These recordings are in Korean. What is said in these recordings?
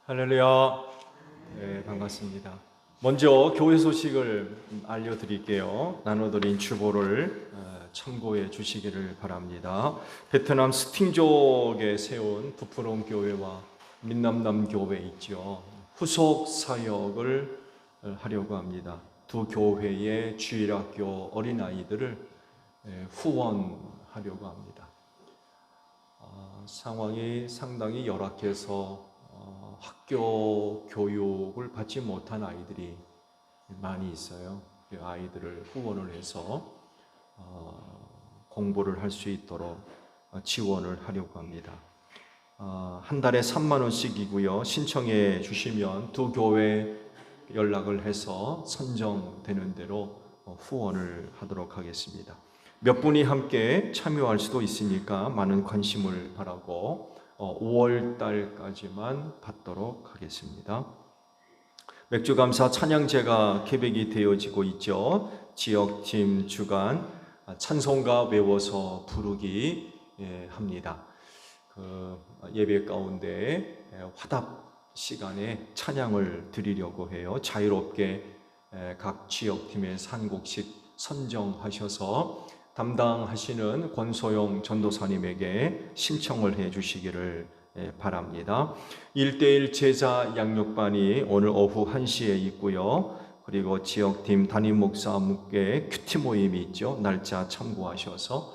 할렐루야. 네, 반갑습니다. 먼저 교회 소식을 알려드릴게요. 나눠드린 주보를 참고해 주시기를 바랍니다. 베트남 스팅족에 세운 부프롱 교회와 민남남 교회 있죠. 후속 사역을 하려고 합니다. 두 교회의 주일학교 어린아이들을 후원하려고 합니다. 상황이 상당히 열악해서 학교 교육을 받지 못한 아이들이 많이 있어요. 그 아이들을 후원을 해서 공부를 할 수 있도록 지원을 하려고 합니다. 한 달에 3만 원씩이고요. 신청해 주시면 두 교회 연락을 해서 선정되는 대로 후원을 하도록 하겠습니다. 몇 분이 함께 참여할 수도 있으니까 많은 관심을 바라고 5월 달까지만 받도록 하겠습니다. 맥주감사 찬양제가 계획이 되어지고 있죠. 지역팀 주간 찬송가 외워서 부르기 합니다. 그 예배 가운데 화답 시간에 찬양을 드리려고 해요. 자유롭게 각 지역팀에서 한 곡씩 선정하셔서 담당하시는 권소영 전도사님에게 신청을 해 주시기를 바랍니다. 1:1 제자 양육반이 오늘 오후 1시에 있고요. 그리고 지역팀 담임 목사님께 큐티 모임이 있죠. 날짜 참고하셔서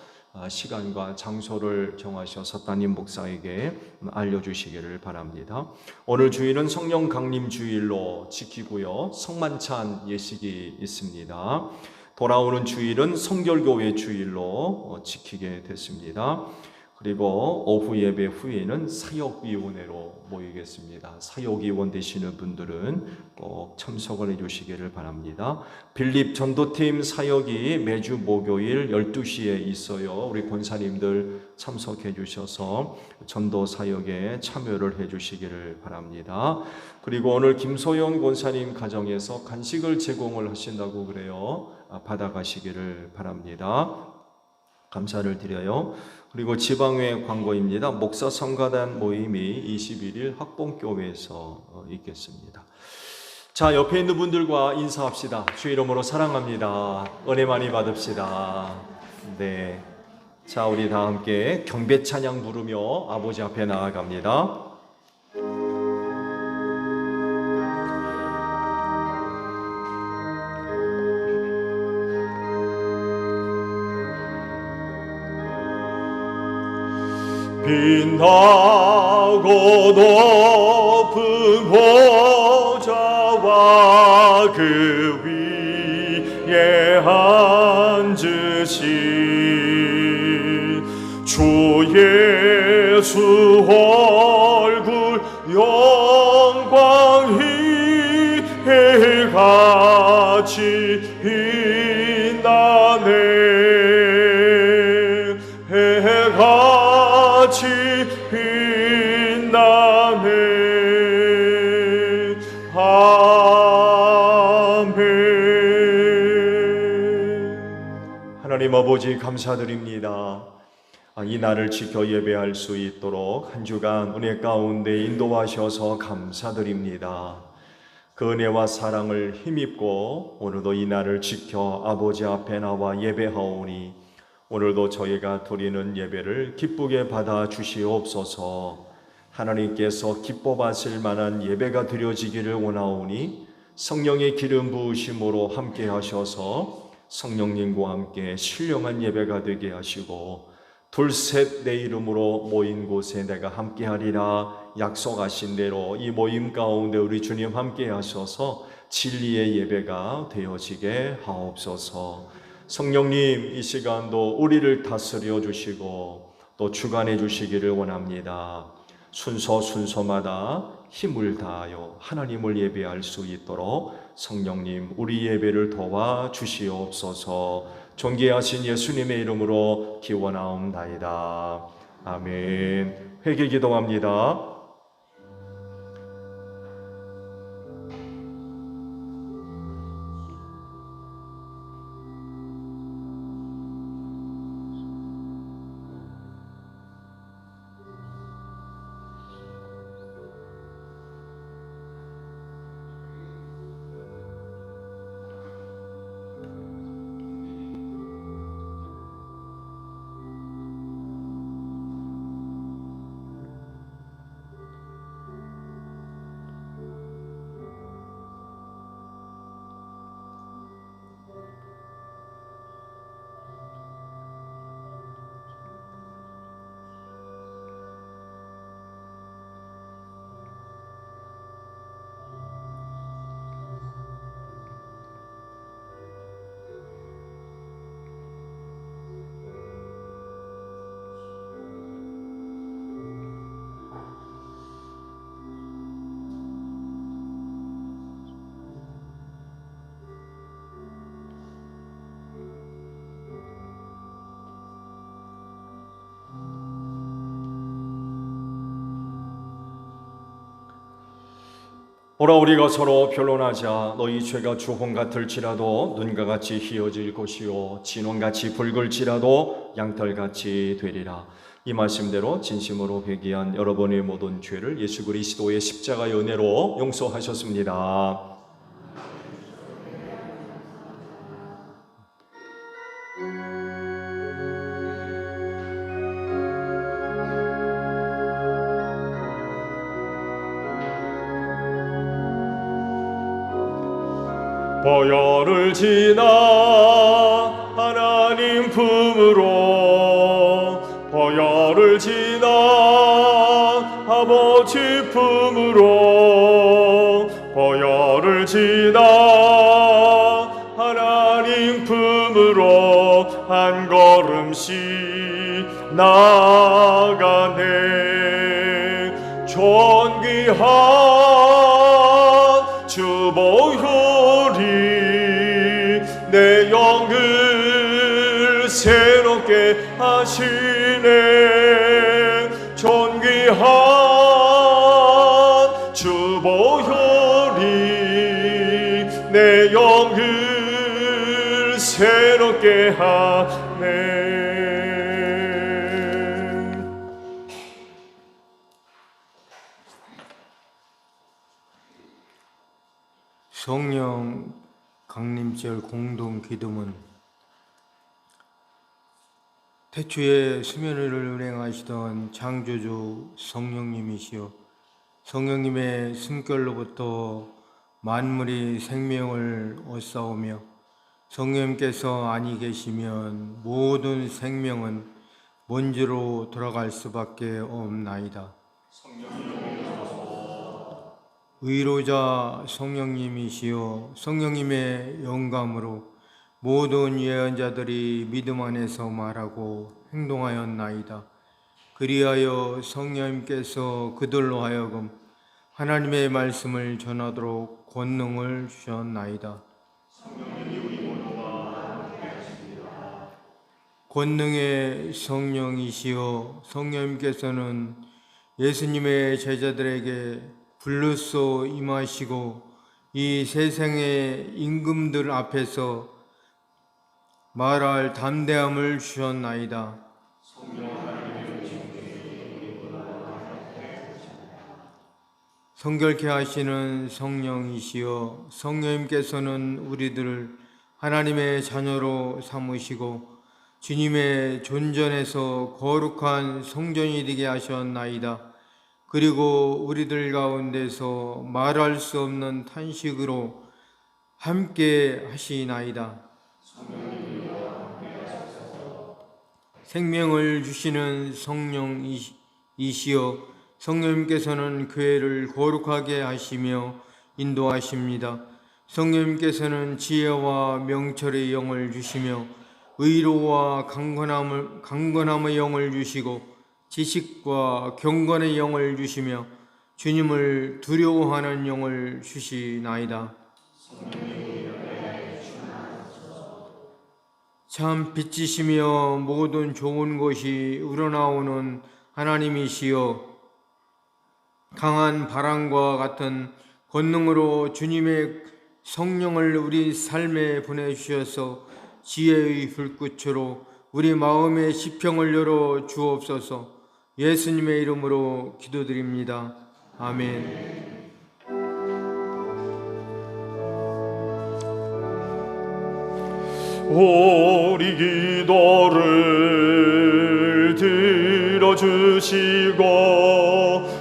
시간과 장소를 정하셔서 담임 목사에게 알려주시기를 바랍니다. 오늘 주일은 성령 강림 주일로 지키고요. 성만찬 예식이 있습니다. 돌아오는 주일은 성결교회 주일로 지키게 됐습니다. 그리고 오후 예배 후에는 사역위원회로 모이겠습니다. 사역위원 되시는 분들은 꼭 참석을 해주시기를 바랍니다. 빌립 전도팀 사역이 매주 목요일 12시에 있어요. 우리 권사님들 참석해 주셔서 전도 사역에 참여를 해주시기를 바랍니다. 그리고 오늘 김소영 권사님 가정에서 간식을 제공을 하신다고 그래요. 받아가시기를 바랍니다. 감사를 드려요. 그리고 지방회 광고입니다. 목사 성가단 모임이 21일 학봉교회에서 있겠습니다. 자, 옆에 있는 분들과 인사합시다. 주 이름으로 사랑합니다. 은혜 많이 받읍시다. 네. 자, 우리 다 함께 경배 찬양 부르며 아버지 앞에 나아갑니다. 빛나고 높은 보좌와 그 위에 앉으신 주 예수 얼굴 영광이 해같이 빛나네. 해같이 빛나네. 아멘. 하나님 아버지 감사드립니다. 이 날을 지켜 예배할 수 있도록 한 주간 은혜 가운데 인도하셔서 감사드립니다. 그 은혜와 사랑을 힘입고 오늘도 이 날을 지켜 아버지 앞에 나와 예배하오니 오늘도 저희가 드리는 예배를 기쁘게 받아 주시옵소서. 하나님께서 기뻐 받으실 만한 예배가 드려지기를 원하오니 성령의 기름 부으심으로 함께 하셔서 성령님과 함께 신령한 예배가 되게 하시고 둘셋 내 이름으로 모인 곳에 내가 함께 하리라 약속하신 대로 이 모임 가운데 우리 주님 함께 하셔서 진리의 예배가 되어지게 하옵소서. 성령님 이 시간도 우리를 다스려 주시고 또 주관해 주시기를 원합니다. 순서마다 힘을 다하여 하나님을 예배할 수 있도록 성령님 우리 예배를 도와 주시옵소서. 존귀하신 예수님의 이름으로 기원하옵나이다. 아멘. 회개 기도합니다. 오라 우리가 서로 변론하자. 너희 죄가 주홍 같을지라도 눈과 같이 희어질 것이요 진홍같이 붉을지라도 양털같이 되리라. 이 말씀대로 진심으로 회개한 여러분의 모든 죄를 예수 그리스도의 십자가의 은혜로 용서하셨습니다. 보혈을 지나 하나님 품으로 보혈을 지나 아버지 품으로 보혈을 지나 하나님 품으로 한 걸음씩 나아가네. 존귀한 주 보혈이 내 영을 새롭게 하시네. 존귀한 주 보혈이 내 영을 새롭게 하네. 성령 강림절 공동 기도문. 태초에 수면을 운행하시던 창조주 성령님이시여, 성령님의 숨결로부터 만물이 생명을 얻사오며 성령님께서 아니 계시면 모든 생명은 먼지로 돌아갈 수밖에 없나이다. 의로자 성령님이시여, 성령님의 영감으로 모든 예언자들이 믿음 안에서 말하고 행동하였나이다. 그리하여 성령님께서 그들로 하여금 하나님의 말씀을 전하도록 권능을 주셨나이다. 권능의 성령이시여, 성령님께서는 예수님의 제자들에게 불로써 임하시고 이 세상의 임금들 앞에서 말할 담대함을 주셨나이다. 성결케 하시는 성령이시여, 성령님께서는 우리들을 하나님의 자녀로 삼으시고 주님의 존전에서 거룩한 성전이 되게 하셨나이다. 그리고 우리들 가운데서 말할 수 없는 탄식으로 함께 하시나이다. 생명을 주시는 성령이시여, 성령님께서는 교회를 거룩하게 하시며 인도하십니다. 성령님께서는 지혜와 명철의 영을 주시며 의로와 강건함의 영을 주시고 지식과 경건의 영을 주시며 주님을 두려워하는 영을 주시나이다. 참 빛이시며 모든 좋은 것이 우러나오는 하나님이시여, 강한 바람과 같은 권능으로 주님의 성령을 우리 삶에 보내주셔서 지혜의 불꽃으로 우리 마음의 지평을 열어 주옵소서. 예수님의 이름으로 기도드립니다. 아멘. 우리 기도를 들어주시고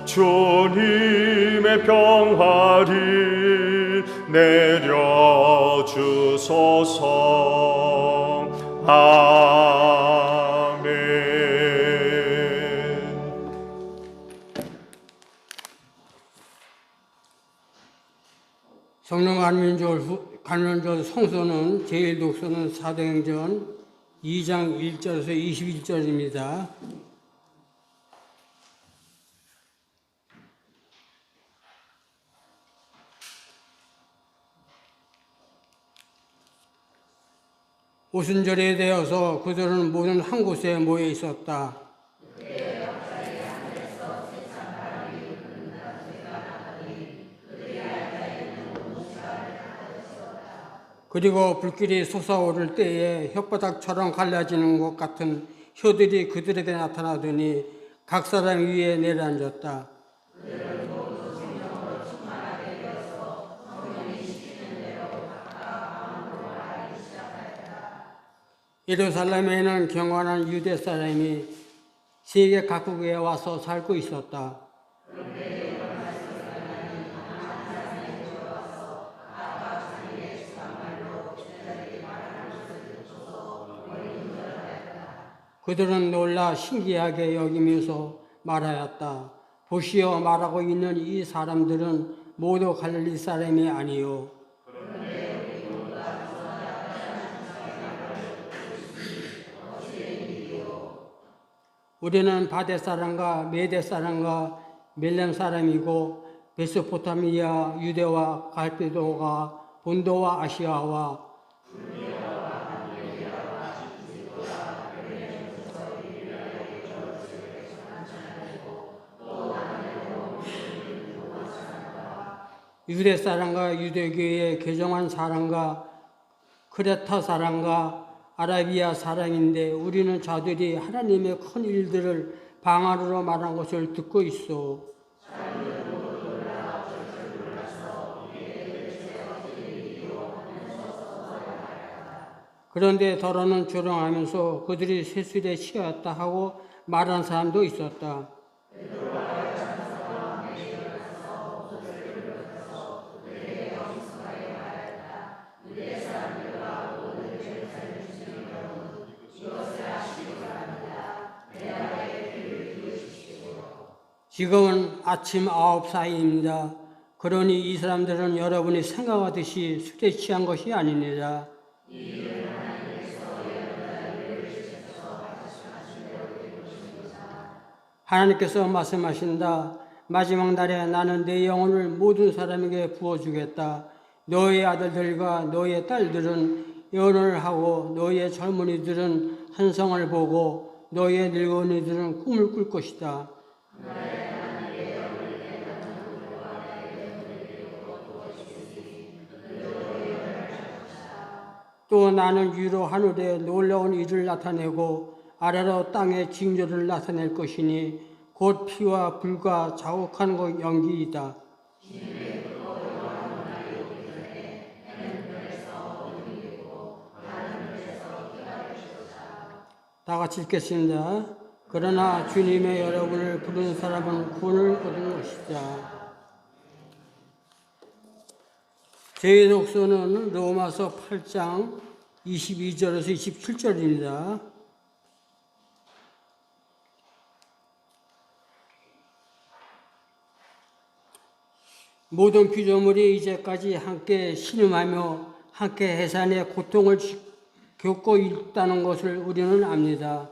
주님의 평화를 내려주소서. 아멘. 성령 간면절 성서는 제1독서는 사도행전 2장 1절에서 21절입니다. 오순절에 되어서 그들은 모든 한 곳에 모여 있었다. 그리고 불길이 솟아오를 때에 혓바닥처럼 갈라지는 것 같은 혀들이 그들에게 나타나더니 각 사람 위에 내려앉았다. 예루살렘에는 경건한 유대 사람이 세계 각국에 와서 살고 있었다. 그들은 놀라 신기하게 여기면서 말하였다. 보시어 말하고 있는 이 사람들은 모두 갈릴리 사람이 아니요. 우리는 바데 사람과 메데 사람과 멜렘 사람이고 메소포타미아, 유대와 갈대도가 본도와 아시아와 유대 사람과 유대교의 개종한 사람과 크레타 사람과 아라비아 사람인데 우리는 자들이 하나님의 큰 일들을 방언으로 말한 것을 듣고 있어. 그런데 더러는 조롱하면서 그들이 세술에 취하였다 하고 말한 사람도 있었다. 지금은 아침 9시입니다. 그러니 이 사람들은 여러분이 생각하듯이 술에 취한 것이 아닙니다. 하나님께서 말씀하신다. 마지막 날에 나는 내 영혼을 모든 사람에게 부어주겠다. 너의 아들들과 너의 딸들은 예언을 하고 너의 젊은이들은 환상을 보고 너의 늙은이들은 꿈을 꿀 것이다. 또 나는 위로 하늘에 놀라운 일을 나타내고 아래로 땅에 징조를 나타낼 것이니 곧 피와 불과 자욱한 연기이다. 다 같이 읽겠습니다. 그러나 주님의 여러분을 부르는 사람은 구원을 얻은 것이다. 제 독서는 로마서 8장 22절에서 27절입니다. 모든 피조물이 이제까지 함께 신음하며 함께 해산의 고통을 겪고 있다는 것을 우리는 압니다.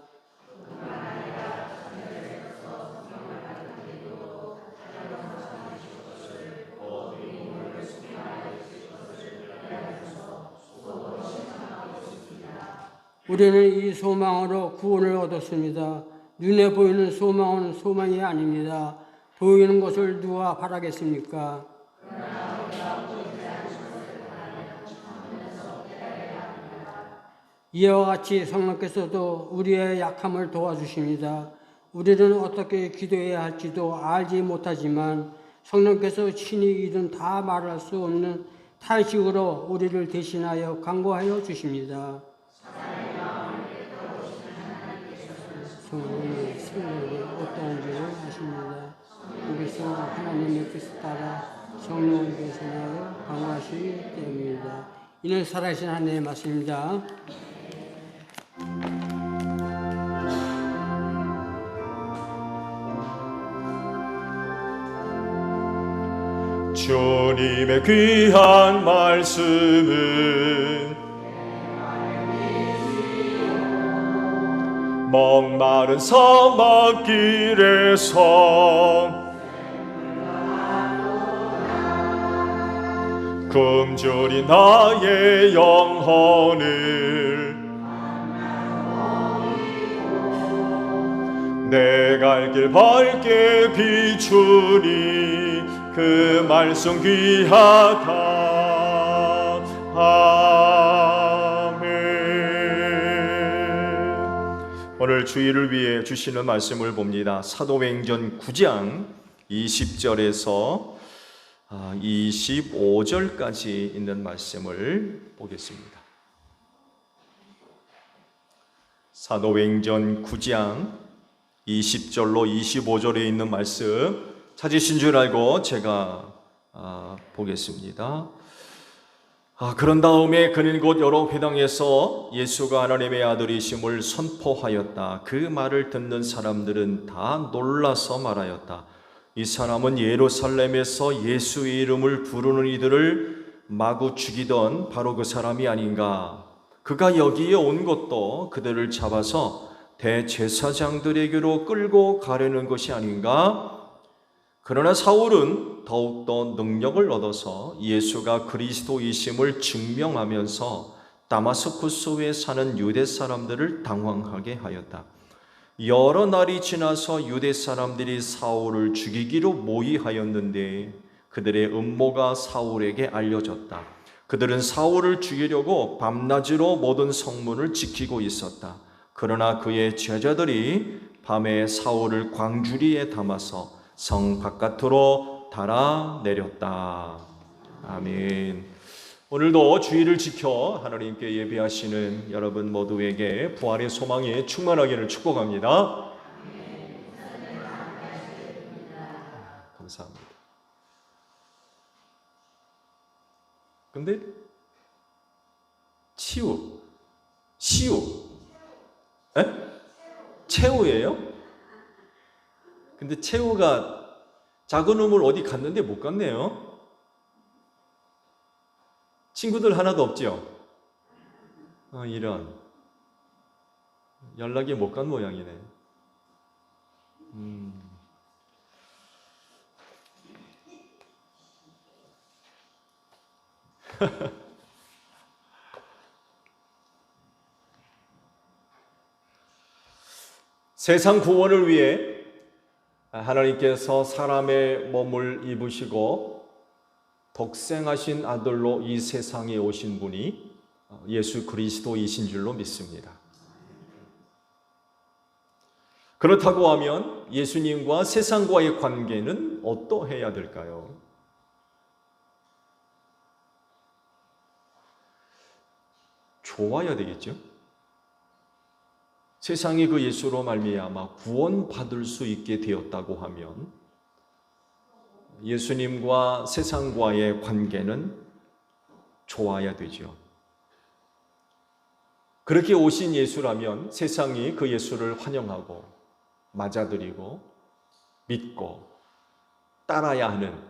우리는 이 소망으로 구원을 얻었습니다. 눈에 보이는 소망은 소망이 아닙니다. 보이는 것을 누가 바라겠습니까? 이와 같이 성령께서도 우리의 약함을 도와주십니다. 우리는 어떻게 기도해야 할지도 알지 못하지만 성령께서 친히 이든 다 말할 수 없는 탄식으로 우리를 대신하여 간구하여 주십니다. 성령의 생명이 어떠한 줄을 아십니다. 그래서 하나님의 뜻에 따라 성령을 대신하여 강화하시기 때문입니다. 이는 살아계신 하나님의 말씀입니다. 주님의 귀한 말씀은 목마른 사막길에서 굶주린 나의 영혼을 내 갈 길 밝게 비추니 그 말씀 귀하다. 오늘 주일을 위해 주시는 말씀을 봅니다. 사도행전 9장 20절에서 25절까지 있는 말씀을 보겠습니다. 사도행전 9장 20절로 25절에 있는 말씀 찾으신 줄 알고 제가 보겠습니다. 그런 다음에 그는 곧 여러 회당에서 예수가 하나님의 아들이심을 선포하였다. 그 말을 듣는 사람들은 다 놀라서 말하였다. 이 사람은 예루살렘에서 예수의 이름을 부르는 이들을 마구 죽이던 바로 그 사람이 아닌가. 그가 여기에 온 것도 그들을 잡아서 대제사장들에게로 끌고 가려는 것이 아닌가. 그러나 사울은 더욱더 능력을 얻어서 예수가 그리스도이심을 증명하면서 다마스쿠스에 사는 유대 사람들을 당황하게 하였다. 여러 날이 지나서 유대 사람들이 사울을 죽이기로 모의하였는데 그들의 음모가 사울에게 알려졌다. 그들은 사울을 죽이려고 밤낮으로 모든 성문을 지키고 있었다. 그러나 그의 제자들이 밤에 사울을 광주리에 담아서 성 바깥으로 달아내렸다. 아멘. 오늘도 주의를 지켜 하나님께 예배하시는 여러분 모두에게 부활의 소망이 충만하기를 축복합니다. 감사합니다. 근데 시우 최우예요? 근데 최우가 작은 우물 어디 갔는데 못 갔네요. 친구들 하나도 없죠? 이런 연락이 못 간 모양이네. 세상 구원을 위해 하나님께서 사람의 몸을 입으시고 독생하신 아들로 이 세상에 오신 분이 예수 그리스도이신 줄로 믿습니다. 그렇다고 하면 예수님과 세상과의 관계는 어떠해야 될까요? 좋아야 되겠죠? 세상이 그 예수로 말미암아 구원받을 수 있게 되었다고 하면 예수님과 세상과의 관계는 좋아야 되죠. 그렇게 오신 예수라면 세상이 그 예수를 환영하고 맞아들이고 믿고 따라야 하는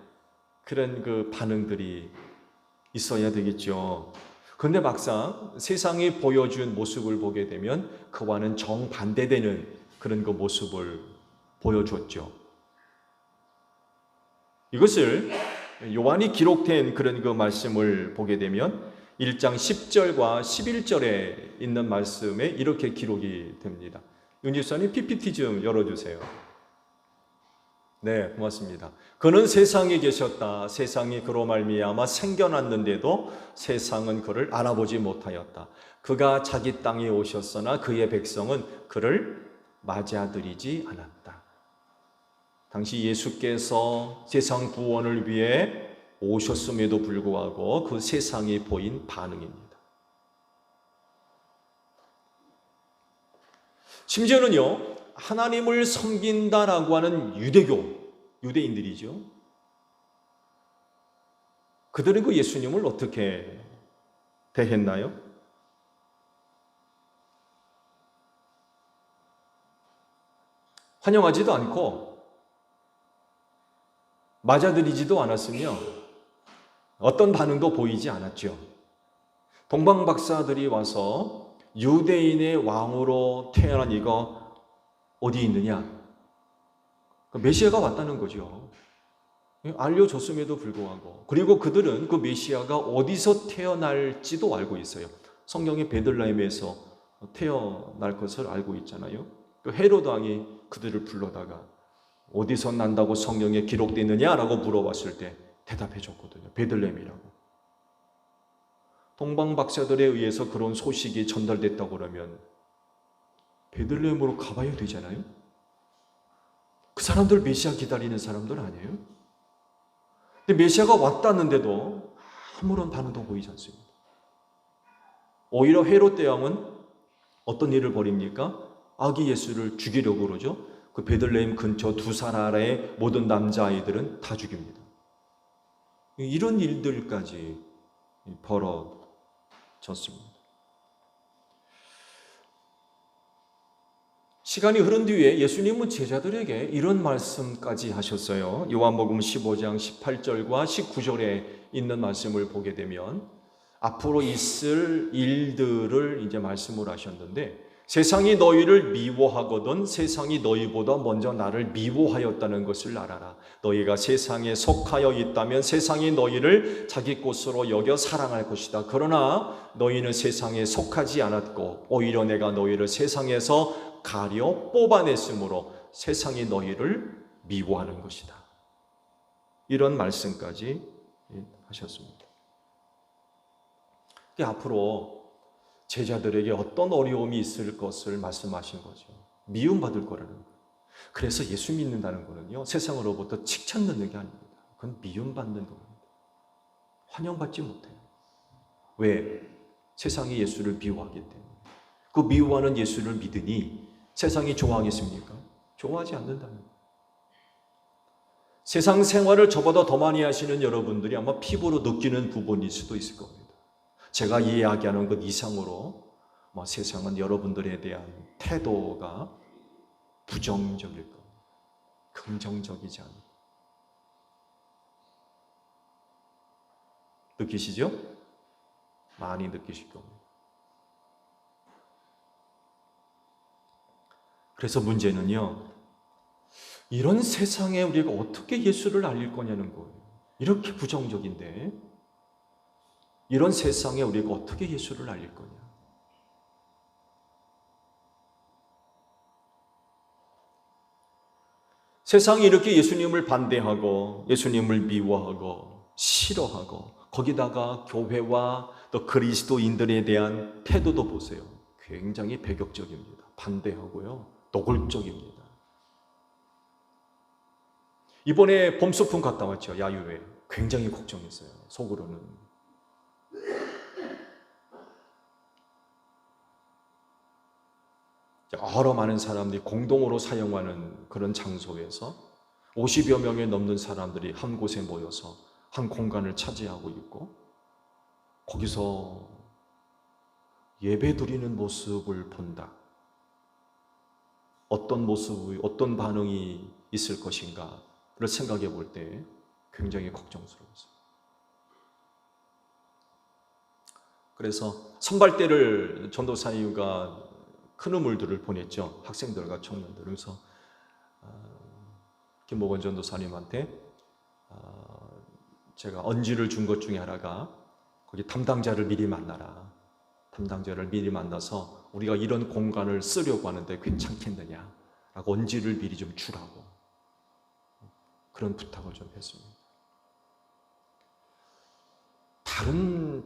그런 그 반응들이 있어야 되겠죠. 그런데 막상 세상이 보여준 모습을 보게 되면 그와는 정반대되는 그런 그 모습을 보여줬죠. 이것을 요한이 기록된 그런 그 말씀을 보게 되면 1장 10절과 11절에 있는 말씀에 이렇게 기록이 됩니다. 윤지사님 PPT 좀 열어주세요. 네, 고맙습니다. 그는 세상에 계셨다. 세상이 그로 말미암아 생겨났는데도 세상은 그를 알아보지 못하였다. 그가 자기 땅에 오셨으나 그의 백성은 그를 맞아들이지 않았다. 당시 예수께서 세상 구원을 위해 오셨음에도 불구하고 그 세상이 보인 반응입니다. 심지어는요, 하나님을 섬긴다라고 하는 유대인들이죠. 그들은 그 예수님을 어떻게 대했나요? 환영하지도 않고 맞아들이지도 않았으며 어떤 반응도 보이지 않았죠. 동방박사들이 와서 유대인의 왕으로 태어난 이가 어디 있느냐? 메시아가 왔다는 거죠. 알려줬음에도 불구하고. 그리고 그들은 그 메시아가 어디서 태어날지도 알고 있어요. 성경의 베들레헴에서 태어날 것을 알고 있잖아요. 그 헤로드 왕이 그들을 불러다가 어디서 난다고 성경에 기록되어 있느냐라고 물어봤을 때 대답해 줬거든요. 베들레헴이라고. 동방박사들에 의해서 그런 소식이 전달됐다고 그러면 베들레헴으로 가봐야 되잖아요. 그 사람들 메시아 기다리는 사람들 아니에요? 근데 메시아가 왔다는데도 아무런 반응도 보이지 않습니다. 오히려 헤롯 대왕은 어떤 일을 벌입니까? 아기 예수를 죽이려고 그러죠. 그 베들레헴 근처 두 사람의 모든 남자아이들은 다 죽입니다. 이런 일들까지 벌어졌습니다. 시간이 흐른 뒤에 예수님은 제자들에게 이런 말씀까지 하셨어요. 요한복음 15장 18절과 19절에 있는 말씀을 보게 되면 앞으로 있을 일들을 이제 말씀을 하셨는데, 세상이 너희를 미워하거든 세상이 너희보다 먼저 나를 미워하였다는 것을 알아라. 너희가 세상에 속하여 있다면 세상이 너희를 자기 것으로 여겨 사랑할 것이다. 그러나 너희는 세상에 속하지 않았고 오히려 내가 너희를 세상에서 가려 뽑아냈으므로 세상이 너희를 미워하는 것이다. 이런 말씀까지 하셨습니다. 앞으로 제자들에게 어떤 어려움이 있을 것을 말씀하신 거죠. 미움받을 거라는 거예요. 그래서 예수 믿는다는 거는요, 세상으로부터 칭찬 듣는 게 아닙니다. 그건 미움받는 겁니다. 환영받지 못해요. 왜? 세상이 예수를 미워하기 때문에. 그 미워하는 예수를 믿으니 세상이 좋아하겠습니까? 좋아하지 않는다는 거예요. 세상 생활을 저보다 더 많이 하시는 여러분들이 아마 피부로 느끼는 부분일 수도 있을 겁니다. 제가 이야기하는 것 이상으로 세상은 여러분들에 대한 태도가 부정적일 겁니다. 긍정적이지 않은. 느끼시죠? 많이 느끼실 겁니다. 그래서 문제는요, 이런 세상에 우리가 어떻게 예수를 알릴 거냐는 거예요. 이렇게 부정적인데 이런 세상에 우리가 어떻게 예수를 알릴 거냐. 세상이 이렇게 예수님을 반대하고 예수님을 미워하고 싫어하고 거기다가 교회와 또 그리스도인들에 대한 태도도 보세요. 굉장히 배격적입니다. 반대하고요. 노골적입니다. 이번에 봄 소풍 갔다 왔죠. 야유회. 굉장히 걱정했어요. 속으로는. 여러 많은 사람들이 공동으로 사용하는 그런 장소에서 50여 명에 넘는 사람들이 한 곳에 모여서 한 공간을 차지하고 있고, 거기서 예배 드리는 모습을 본다. 어떤 모습이, 어떤 반응이 있을 것인가를 생각해 볼 때 굉장히 걱정스러웠어요. 그래서 선발대를 전도사님과 큰 우물들을 보냈죠. 학생들과 청년들. 그래서 김목원 전도사님한테 제가 언지를 준 것 중에 하나가 거기 담당자를 미리 만나라. 담당자를 미리 만나서 우리가 이런 공간을 쓰려고 하는데 괜찮겠느냐라고 언지를 미리 좀 주라고 그런 부탁을 좀 했습니다.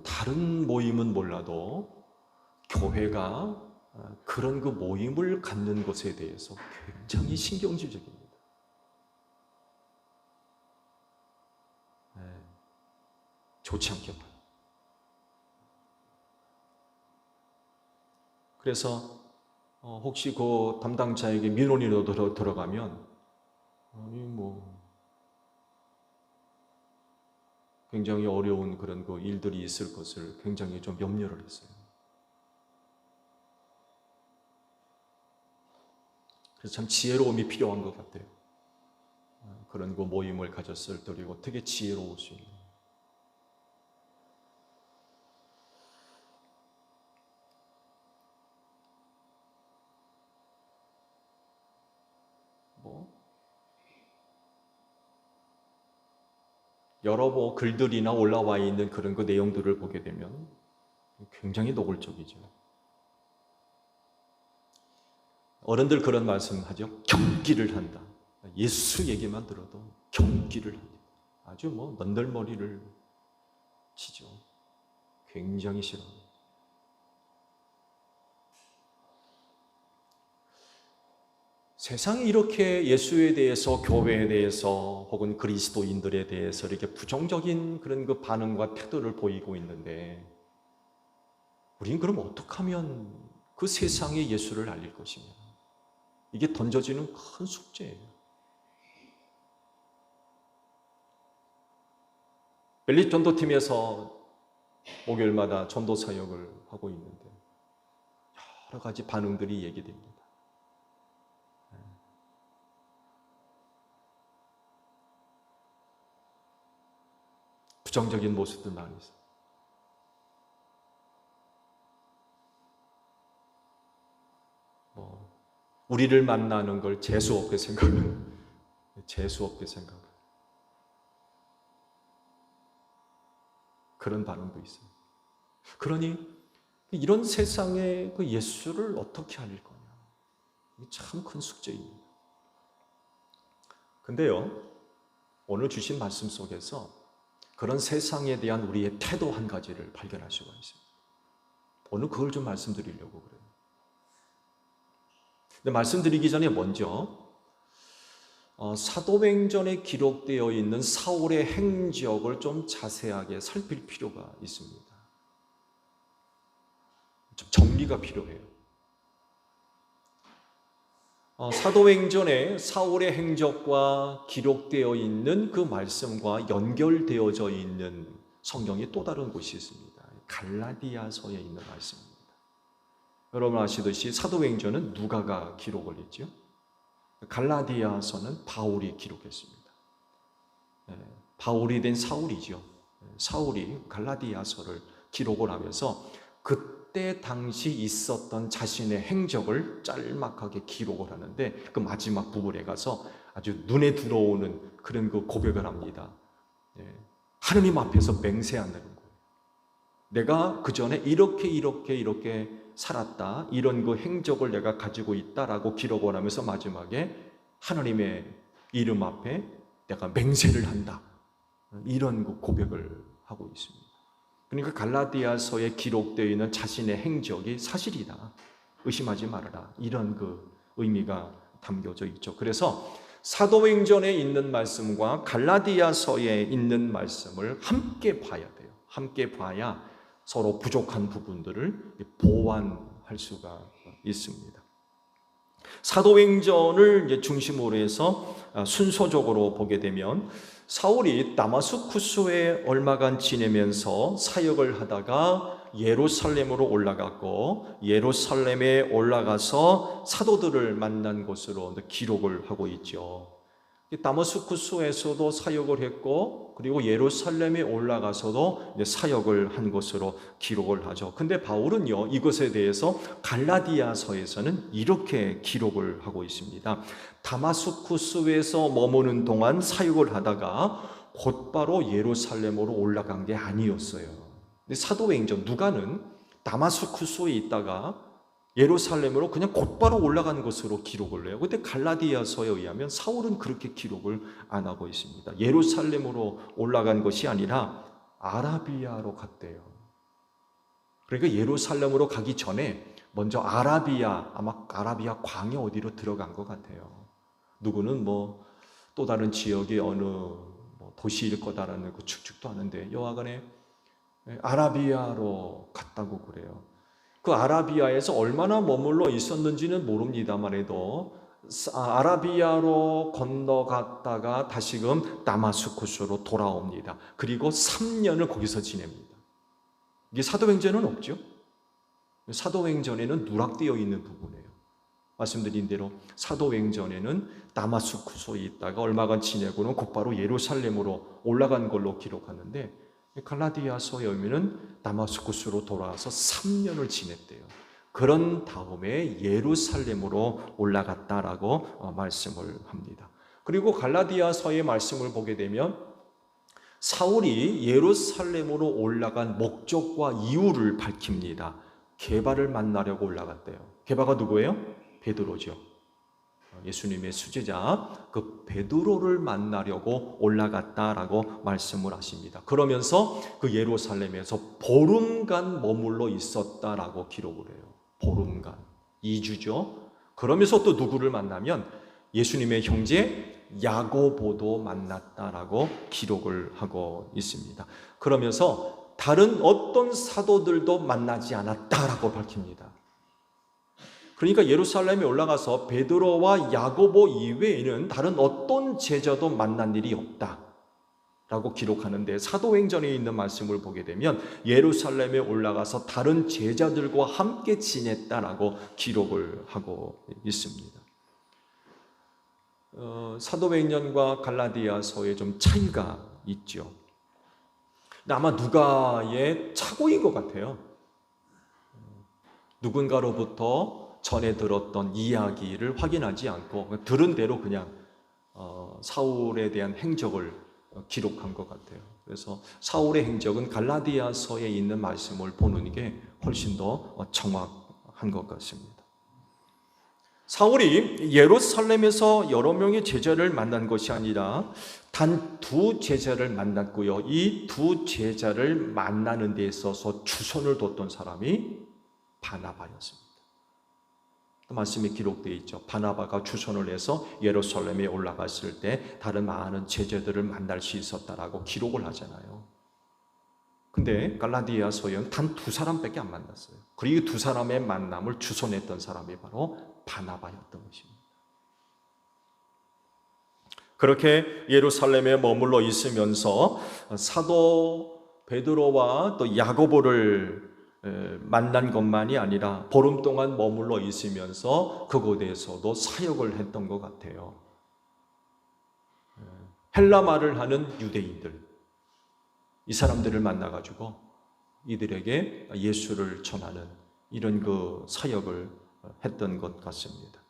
다른 모임은 몰라도 교회가 그런 그 모임을 갖는 것에 대해서 굉장히 신경질적입니다. 좋지 않게 봐요. 그래서 혹시 그 담당자에게 민원이라도 들어가면 굉장히 어려운 그런 그 일들이 있을 것을 굉장히 좀 염려를 했어요. 그래서 참 지혜로움이 필요한 것 같아요. 그런 그 모임을 가졌을 때 우리가 어떻게 지혜로울 수 있는. 여러 글들이나 올라와 있는 그런 그 내용들을 보게 되면 굉장히 노골적이죠. 어른들 그런 말씀하죠. 경기를 한다. 예수 얘기만 들어도 경기를 합니다. 아주 넌덜머리를 치죠. 굉장히 싫어합니다. 세상이 이렇게 예수에 대해서, 교회에 대해서, 혹은 그리스도인들에 대해서 이렇게 부정적인 그런 그 반응과 태도를 보이고 있는데, 우린 그럼 어떻게 하면 그 세상에 예수를 알릴 것이냐? 이게 던져지는 큰 숙제예요. 벨리 전도팀에서 목요일마다 전도 사역을 하고 있는데 여러 가지 반응들이 얘기됩니다. 부정적인 모습들 많이 있어요. 우리를 만나는 걸 재수없게 생각하는, 재수없게 생각하는 그런 반응도 있어요. 그러니 이런 세상에 그 예수를 어떻게 알릴 거냐, 이게 참 큰 숙제입니다. 근데요, 오늘 주신 말씀 속에서 그런 세상에 대한 우리의 태도 한 가지를 발견할 수가 있습니다. 오늘 그걸 좀 말씀드리려고 그래요. 근데 말씀드리기 전에 먼저 사도행전에 기록되어 있는 사울의 행적을 좀 자세하게 살필 필요가 있습니다. 좀 정리가 필요해요. 사도행전에 사울의 행적과 기록되어 있는 그 말씀과 연결되어져 있는 성경이 또 다른 곳이 있습니다. 갈라디아서에 있는 말씀입니다. 여러분 아시듯이 사도행전은 누가가 기록을 했죠. 갈라디아서는 바울이 기록했습니다. 바울이 된 사울이죠. 사울이 갈라디아서를 기록을 하면서 그때 당시 있었던 자신의 행적을 짤막하게 기록을 하는데, 그 마지막 부분에 가서 아주 눈에 들어오는 그런 그 고백을 합니다. 하느님 앞에서 맹세하는 거예요. 내가 그 전에 이렇게 살았다, 이런 그 행적을 내가 가지고 있다라고 기록을 하면서 마지막에 하나님의 이름 앞에 내가 맹세를 한다, 이런 그 고백을 하고 있습니다. 그러니까 갈라디아서에 기록되어 있는 자신의 행적이 사실이다, 의심하지 말아라, 이런 그 의미가 담겨져 있죠. 그래서 사도행전에 있는 말씀과 갈라디아서에 있는 말씀을 함께 봐야 돼요. 함께 봐야 서로 부족한 부분들을 보완할 수가 있습니다. 사도행전을 이제 중심으로 해서 순서적으로 보게 되면, 사울이 다마스쿠스에 얼마간 지내면서 사역을 하다가 예루살렘으로 올라갔고, 예루살렘에 올라가서 사도들을 만난 것으로 기록을 하고 있죠. 다마스쿠스에서도 사역을 했고, 그리고 예루살렘에 올라가서도 사역을 한 것으로 기록을 하죠. 근데 바울은요, 이것에 대해서 갈라디아서에서는 이렇게 기록을 하고 있습니다. 다마스쿠스에서 머무는 동안 사역을 하다가 곧바로 예루살렘으로 올라간 게 아니었어요. 근데 사도행전 누가는 다마스쿠스에 있다가 예루살렘으로 그냥 곧바로 올라간 것으로 기록을 해요. 그런데 갈라디아서에 의하면 사울은 그렇게 기록을 안 하고 있습니다. 예루살렘으로 올라간 것이 아니라 아라비아로 갔대요. 그러니까 예루살렘으로 가기 전에 먼저 아마 아라비아 광야 어디로 들어간 것 같아요. 누구는 또 다른 지역의 어느 도시일 거다라는 그 추측도 하는데, 여하간에 아라비아로 갔다고 그래요. 그 아라비아에서 얼마나 머물러 있었는지는 모릅니다만 해도 아라비아로 건너갔다가 다시금 다마스쿠스로 돌아옵니다. 그리고 3년을 거기서 지냅니다. 이게 사도행전은 없죠. 사도행전에는 누락되어 있는 부분이에요. 말씀드린 대로 사도행전에는 다마스쿠스에 있다가 얼마간 지내고는 곧바로 예루살렘으로 올라간 걸로 기록하는데, 갈라디아서에 의미는 다마스쿠스로 돌아와서 3년을 지냈대요. 그런 다음에 예루살렘으로 올라갔다라고 말씀을 합니다. 그리고 갈라디아서의 말씀을 보게 되면 사울이 예루살렘으로 올라간 목적과 이유를 밝힙니다. 게바를 만나려고 올라갔대요. 게바가 누구예요? 베드로죠. 예수님의 수제자 그 베드로를 만나려고 올라갔다라고 말씀을 하십니다. 그러면서 그 예루살렘에서 보름간 머물러 있었다라고 기록을 해요. 보름간, 2주죠. 그러면서 또 누구를 만나면 예수님의 형제 야고보도 만났다라고 기록을 하고 있습니다. 그러면서 다른 어떤 사도들도 만나지 않았다라고 밝힙니다. 그러니까 예루살렘에 올라가서 베드로와 야고보 이외에는 다른 어떤 제자도 만난 일이 없다라고 기록하는데, 사도행전에 있는 말씀을 보게 되면 예루살렘에 올라가서 다른 제자들과 함께 지냈다라고 기록을 하고 있습니다. 사도행전과 갈라디아서에 좀 차이가 있죠. 근데 아마 누가의 착오인 것 같아요. 누군가로부터 전에 들었던 이야기를 확인하지 않고 들은 대로 그냥 사울에 대한 행적을 기록한 것 같아요. 그래서 사울의 행적은 갈라디아서에 있는 말씀을 보는 게 훨씬 더 정확한 것 같습니다. 사울이 예루살렘에서 여러 명의 제자를 만난 것이 아니라 단 두 제자를 만났고요. 이 두 제자를 만나는 데 있어서 주선을 뒀던 사람이 바나바였습니다. 말씀에 기록되어 있죠. 바나바가 주선을 해서 예루살렘에 올라갔을 때 다른 많은 제자들을 만날 수 있었다라고 기록을 하잖아요. 근데 갈라디아서에는 단 두 사람밖에 안 만났어요. 그리고 두 사람의 만남을 주선했던 사람이 바로 바나바였던 것입니다. 그렇게 예루살렘에 머물러 있으면서 사도 베드로와 또 야고보를 만난 것만이 아니라 보름 동안 머물러 있으면서 그곳에서도 사역을 했던 것 같아요. 헬라 말을 하는 유대인들, 이 사람들을 만나가지고 이들에게 예수를 전하는 이런 그 사역을 했던 것 같습니다.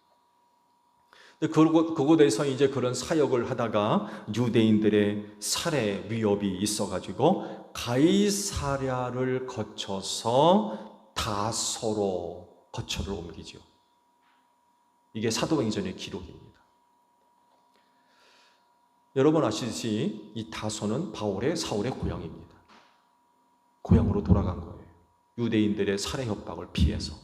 그곳에서 이제 그런 사역을 하다가 유대인들의 살해 위협이 있어가지고 가이사랴를 거쳐서 다소로 거처를 옮기죠. 이게 사도행전의 기록입니다. 여러분 아시듯이 이 다소는 사울의 고향입니다. 고향으로 돌아간 거예요. 유대인들의 살해 협박을 피해서.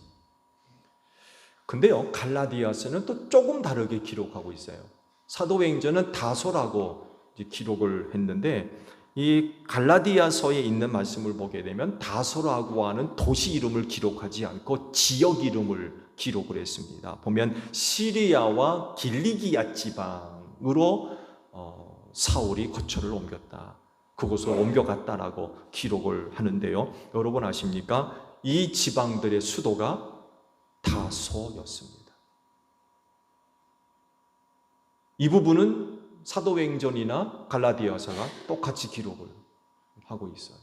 근데요, 갈라디아서는 또 조금 다르게 기록하고 있어요. 사도행전은 다소라고 기록을 했는데, 이 갈라디아서에 있는 말씀을 보게 되면 다소라고 하는 도시 이름을 기록하지 않고 지역 이름을 기록을 했습니다. 보면 시리아와 길리기아 지방으로 사울이 거처를 옮겼다, 그곳으로 옮겨갔다라고 기록을 하는데요. 여러분 아십니까? 이 지방들의 수도가 다소였습니다. 이 부분은 사도행전이나 갈라디아서가 똑같이 기록을 하고 있어요.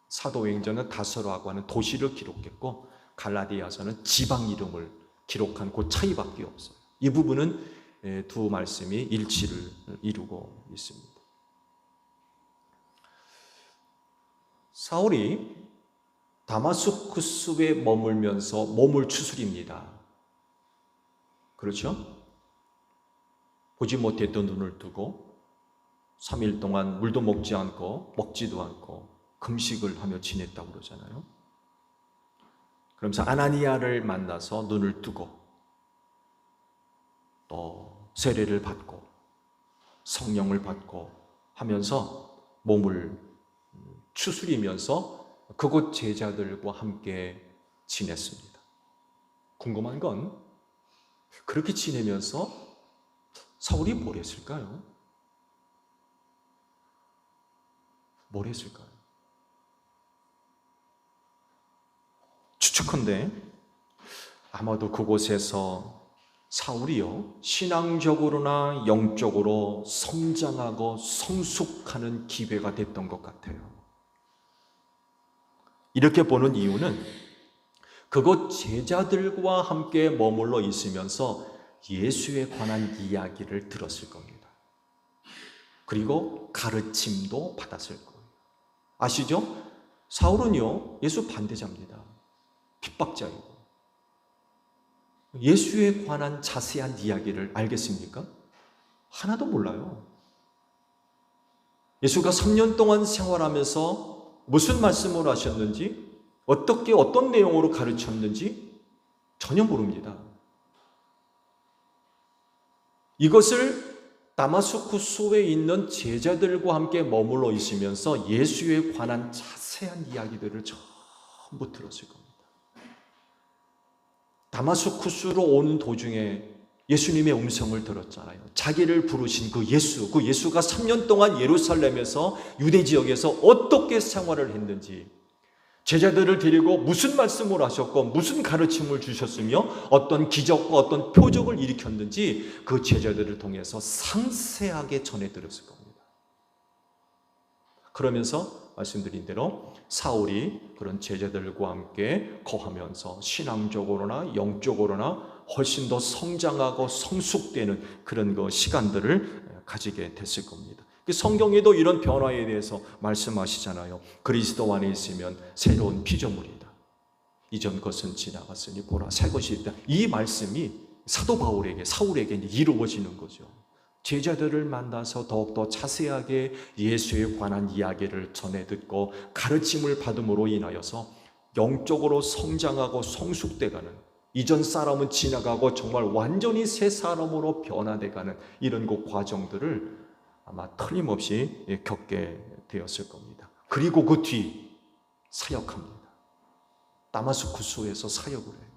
사도행전은 다소라고 하는 도시를 기록했고, 갈라디아서는 지방 이름을 기록한 그 차이밖에 없어요. 이 부분은 두 말씀이 일치를 이루고 있습니다. 사울이 다마스쿠스에 머물면서 몸을 추스립니다. 그렇죠? 보지 못했던 눈을 뜨고 3일 동안 물도 먹지 않고 먹지도 않고 금식을 하며 지냈다고 그러잖아요. 그러면서 아나니아를 만나서 눈을 뜨고 또 세례를 받고 성령을 받고 하면서 몸을 추스리면서 그곳 제자들과 함께 지냈습니다. 궁금한 건 그렇게 지내면서 사울이 뭘 했을까요? 뭘 했을까요? 추측컨대 아마도 그곳에서 사울이요, 신앙적으로나 영적으로 성장하고 성숙하는 기회가 됐던 것 같아요. 이렇게 보는 이유는 그곳 제자들과 함께 머물러 있으면서 예수에 관한 이야기를 들었을 겁니다. 그리고 가르침도 받았을 거예요. 아시죠? 사울은요, 예수 반대자입니다. 핍박자이고. 예수에 관한 자세한 이야기를 알겠습니까? 하나도 몰라요. 예수가 3년 동안 생활하면서 무슨 말씀을 하셨는지, 어떤 내용으로 가르쳤는지 전혀 모릅니다. 이것을 다마스쿠스에 있는 제자들과 함께 머물러 있으면서 예수에 관한 자세한 이야기들을 전부 들었을 겁니다. 다마스쿠스로 오는 도중에 예수님의 음성을 들었잖아요. 자기를 부르신 그 예수가 3년 동안 예루살렘에서 유대 지역에서 어떻게 생활을 했는지, 제자들을 데리고 무슨 말씀을 하셨고 무슨 가르침을 주셨으며 어떤 기적과 어떤 표적을 일으켰는지 그 제자들을 통해서 상세하게 전해드렸을 겁니다. 그러면서 말씀드린 대로 사울이 그런 제자들과 함께 거하면서 신앙적으로나 영적으로나 훨씬 더 성장하고 성숙되는 그런 그 시간들을 가지게 됐을 겁니다. 성경에도 이런 변화에 대해서 말씀하시잖아요. 그리스도 안에 있으면 새로운 피조물이다. 이전 것은 지나갔으니 보라 새 것이 있다. 이 말씀이 사도 사울에게 이루어지는 거죠. 제자들을 만나서 더욱더 자세하게 예수에 관한 이야기를 전해 듣고 가르침을 받음으로 인하여서 영적으로 성장하고 성숙돼가는, 이전 사람은 지나가고 정말 완전히 새 사람으로 변화돼가는 이런 그 과정들을 아마 틀림없이 겪게 되었을 겁니다. 그리고 그 뒤 사역합니다. 다마스쿠스에서 사역을 해요.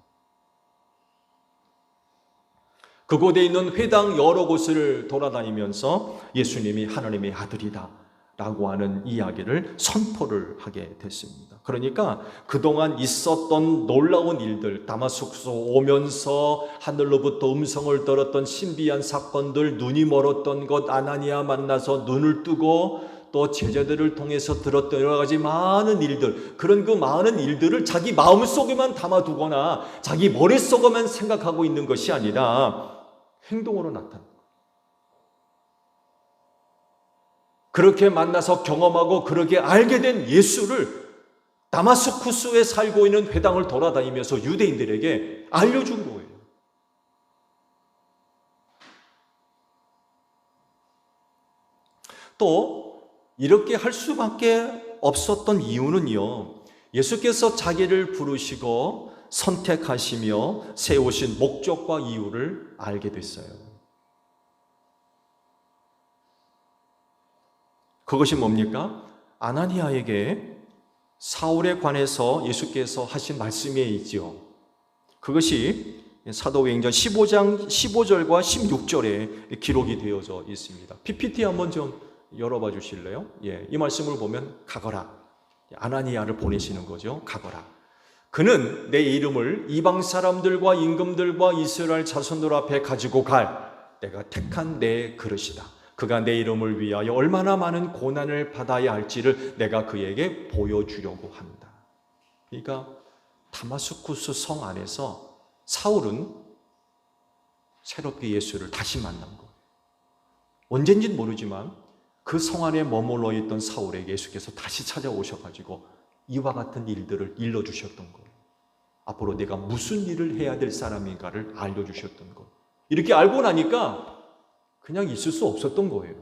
그곳에 있는 회당 여러 곳을 돌아다니면서 예수님이 하나님의 아들이다 라고 하는 이야기를 선포를 하게 됐습니다. 그러니까 그동안 있었던 놀라운 일들, 다마스쿠스 오면서 하늘로부터 음성을 들었던 신비한 사건들, 눈이 멀었던 것, 아나니아 만나서 눈을 뜨고 또 제자들을 통해서 들었던 여러 가지 많은 일들, 그런 그 많은 일들을 자기 마음속에만 담아두거나 자기 머릿속에만 생각하고 있는 것이 아니라 행동으로 나타납니다. 그렇게 만나서 경험하고 그렇게 알게 된 예수를 다마스쿠스에 살고 있는 회당을 돌아다니면서 유대인들에게 알려준 거예요. 또 이렇게 할 수밖에 없었던 이유는요, 예수께서 자기를 부르시고 선택하시며 세우신 목적과 이유를 알게 됐어요. 그것이 뭡니까? 아나니아에게 사울에 관해서 예수께서 하신 말씀에 있지요. 그것이 사도행전 15장 15절과 16절에 기록이 되어져 있습니다. PPT 한번 좀 열어봐 주실래요? 이 말씀을 보면 가거라. 아나니아를 보내시는 거죠. 가거라. 그는 내 이름을 이방 사람들과 임금들과 이스라엘 자손들 앞에 가지고 갈 내가 택한 내 그릇이다. 그가 내 이름을 위하여 얼마나 많은 고난을 받아야 할지를 내가 그에게 보여주려고 한다. 그러니까 다마스쿠스 성 안에서 사울은 새롭게 예수를 다시 만난 거예요. 언젠지는 모르지만 그 성 안에 머물러 있던 사울에게 예수께서 다시 찾아오셔가지고 이와 같은 일들을 일러주셨던 거예요. 앞으로 내가 무슨 일을 해야 될 사람인가를 알려주셨던 거예요. 이렇게 알고 나니까 그냥 있을 수 없었던 거예요.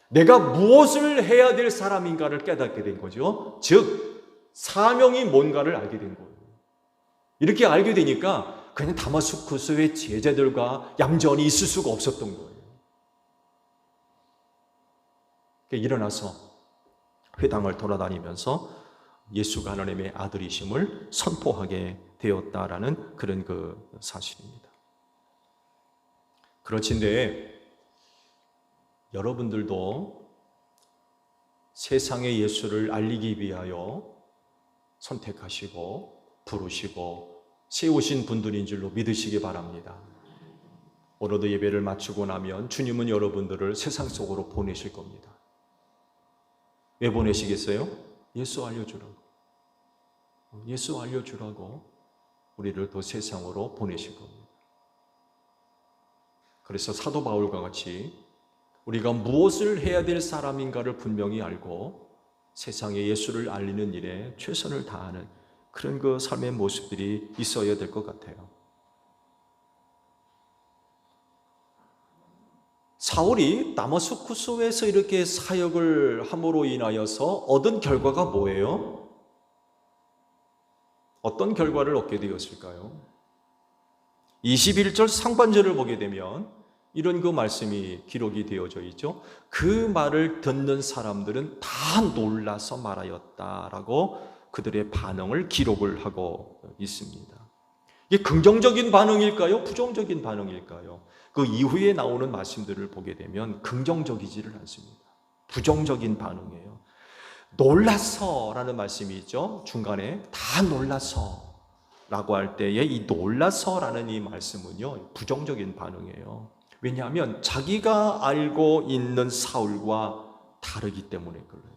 내가 무엇을 해야 될 사람인가를 깨닫게 된 거죠. 즉 사명이 뭔가를 알게 된 거예요. 이렇게 알게 되니까 그냥 다마스쿠스의 제자들과 얌전히 있을 수가 없었던 거예요. 일어나서 회당을 돌아다니면서 예수가 하나님의 아들이심을 선포하게 되었다라는 그런 그 사실입니다. 그렇진데 여러분들도 세상에 예수를 알리기 위하여 선택하시고 부르시고 세우신 분들인 줄로 믿으시기 바랍니다. 오늘도 예배를 마치고 나면 주님은 여러분들을 세상 속으로 보내실 겁니다. 왜 보내시겠어요? 예수 알려주라고. 예수 알려주라고 우리를 또 세상으로 보내실 겁니다. 그래서 사도 바울과 같이 우리가 무엇을 해야 될 사람인가를 분명히 알고 세상에 예수를 알리는 일에 최선을 다하는 그런 그 삶의 모습들이 있어야 될 것 같아요. 사울이 다마스쿠스에서 이렇게 사역을 함으로 인하여서 얻은 결과가 뭐예요? 어떤 결과를 얻게 되었을까요? 21절 상반절을 보게 되면 이런 그 말씀이 기록이 되어져 있죠. 그 말을 듣는 사람들은 다 놀라서 말하였다라고 그들의 반응을 기록을 하고 있습니다. 이게 긍정적인 반응일까요? 부정적인 반응일까요? 그 이후에 나오는 말씀들을 보게 되면 긍정적이지를 않습니다. 부정적인 반응이에요. 놀라서라는 말씀이 있죠. 중간에 다 놀라서 라고 할 때에 이 놀라서라는 이 말씀은요, 부정적인 반응이에요. 왜냐하면 자기가 알고 있는 사울과 다르기 때문에 그래요.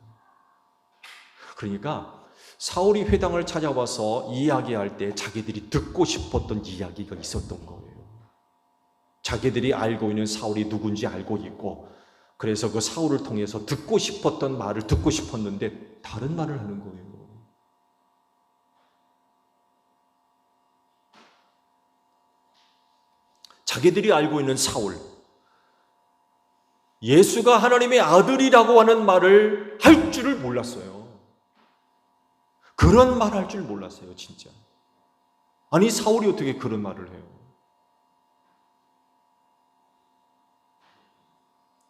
그러니까 사울이 회당을 찾아와서 이야기할 때 자기들이 듣고 싶었던 이야기가 있었던 거예요. 자기들이 알고 있는 사울이 누군지 알고 있고, 그래서 그 사울을 통해서 듣고 싶었던 말을 듣고 싶었는데 다른 말을 하는 거예요. 자기들이 알고 있는 사울, 예수가 하나님의 아들이라고 하는 말을 할 줄을 몰랐어요. 그런 말 할 줄 몰랐어요, 진짜. 아니, 사울이 어떻게 그런 말을 해요?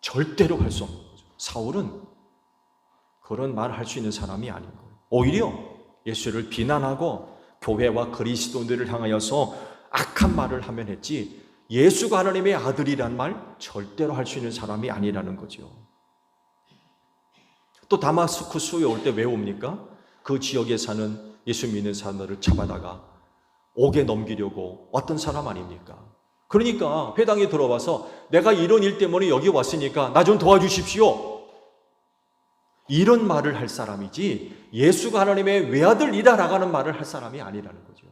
절대로 할 수 없는 거죠. 사울은 그런 말 할 수 있는 사람이 아닌 거예요. 오히려 예수를 비난하고 교회와 그리스도인들을 향하여서 악한 말을 하면 했지, 예수가 하나님의 아들이란 말 절대로 할 수 있는 사람이 아니라는 거죠. 또 다마스쿠스에 올 때 왜 옵니까? 그 지역에 사는 예수 믿는 사람들을 잡아다가 옥에 넘기려고 왔던 사람 아닙니까? 그러니까 회당에 들어와서 내가 이런 일 때문에 여기 왔으니까 나 좀 도와주십시오, 이런 말을 할 사람이지 예수가 하나님의 외아들이다 라는 말을 할 사람이 아니라는 거죠.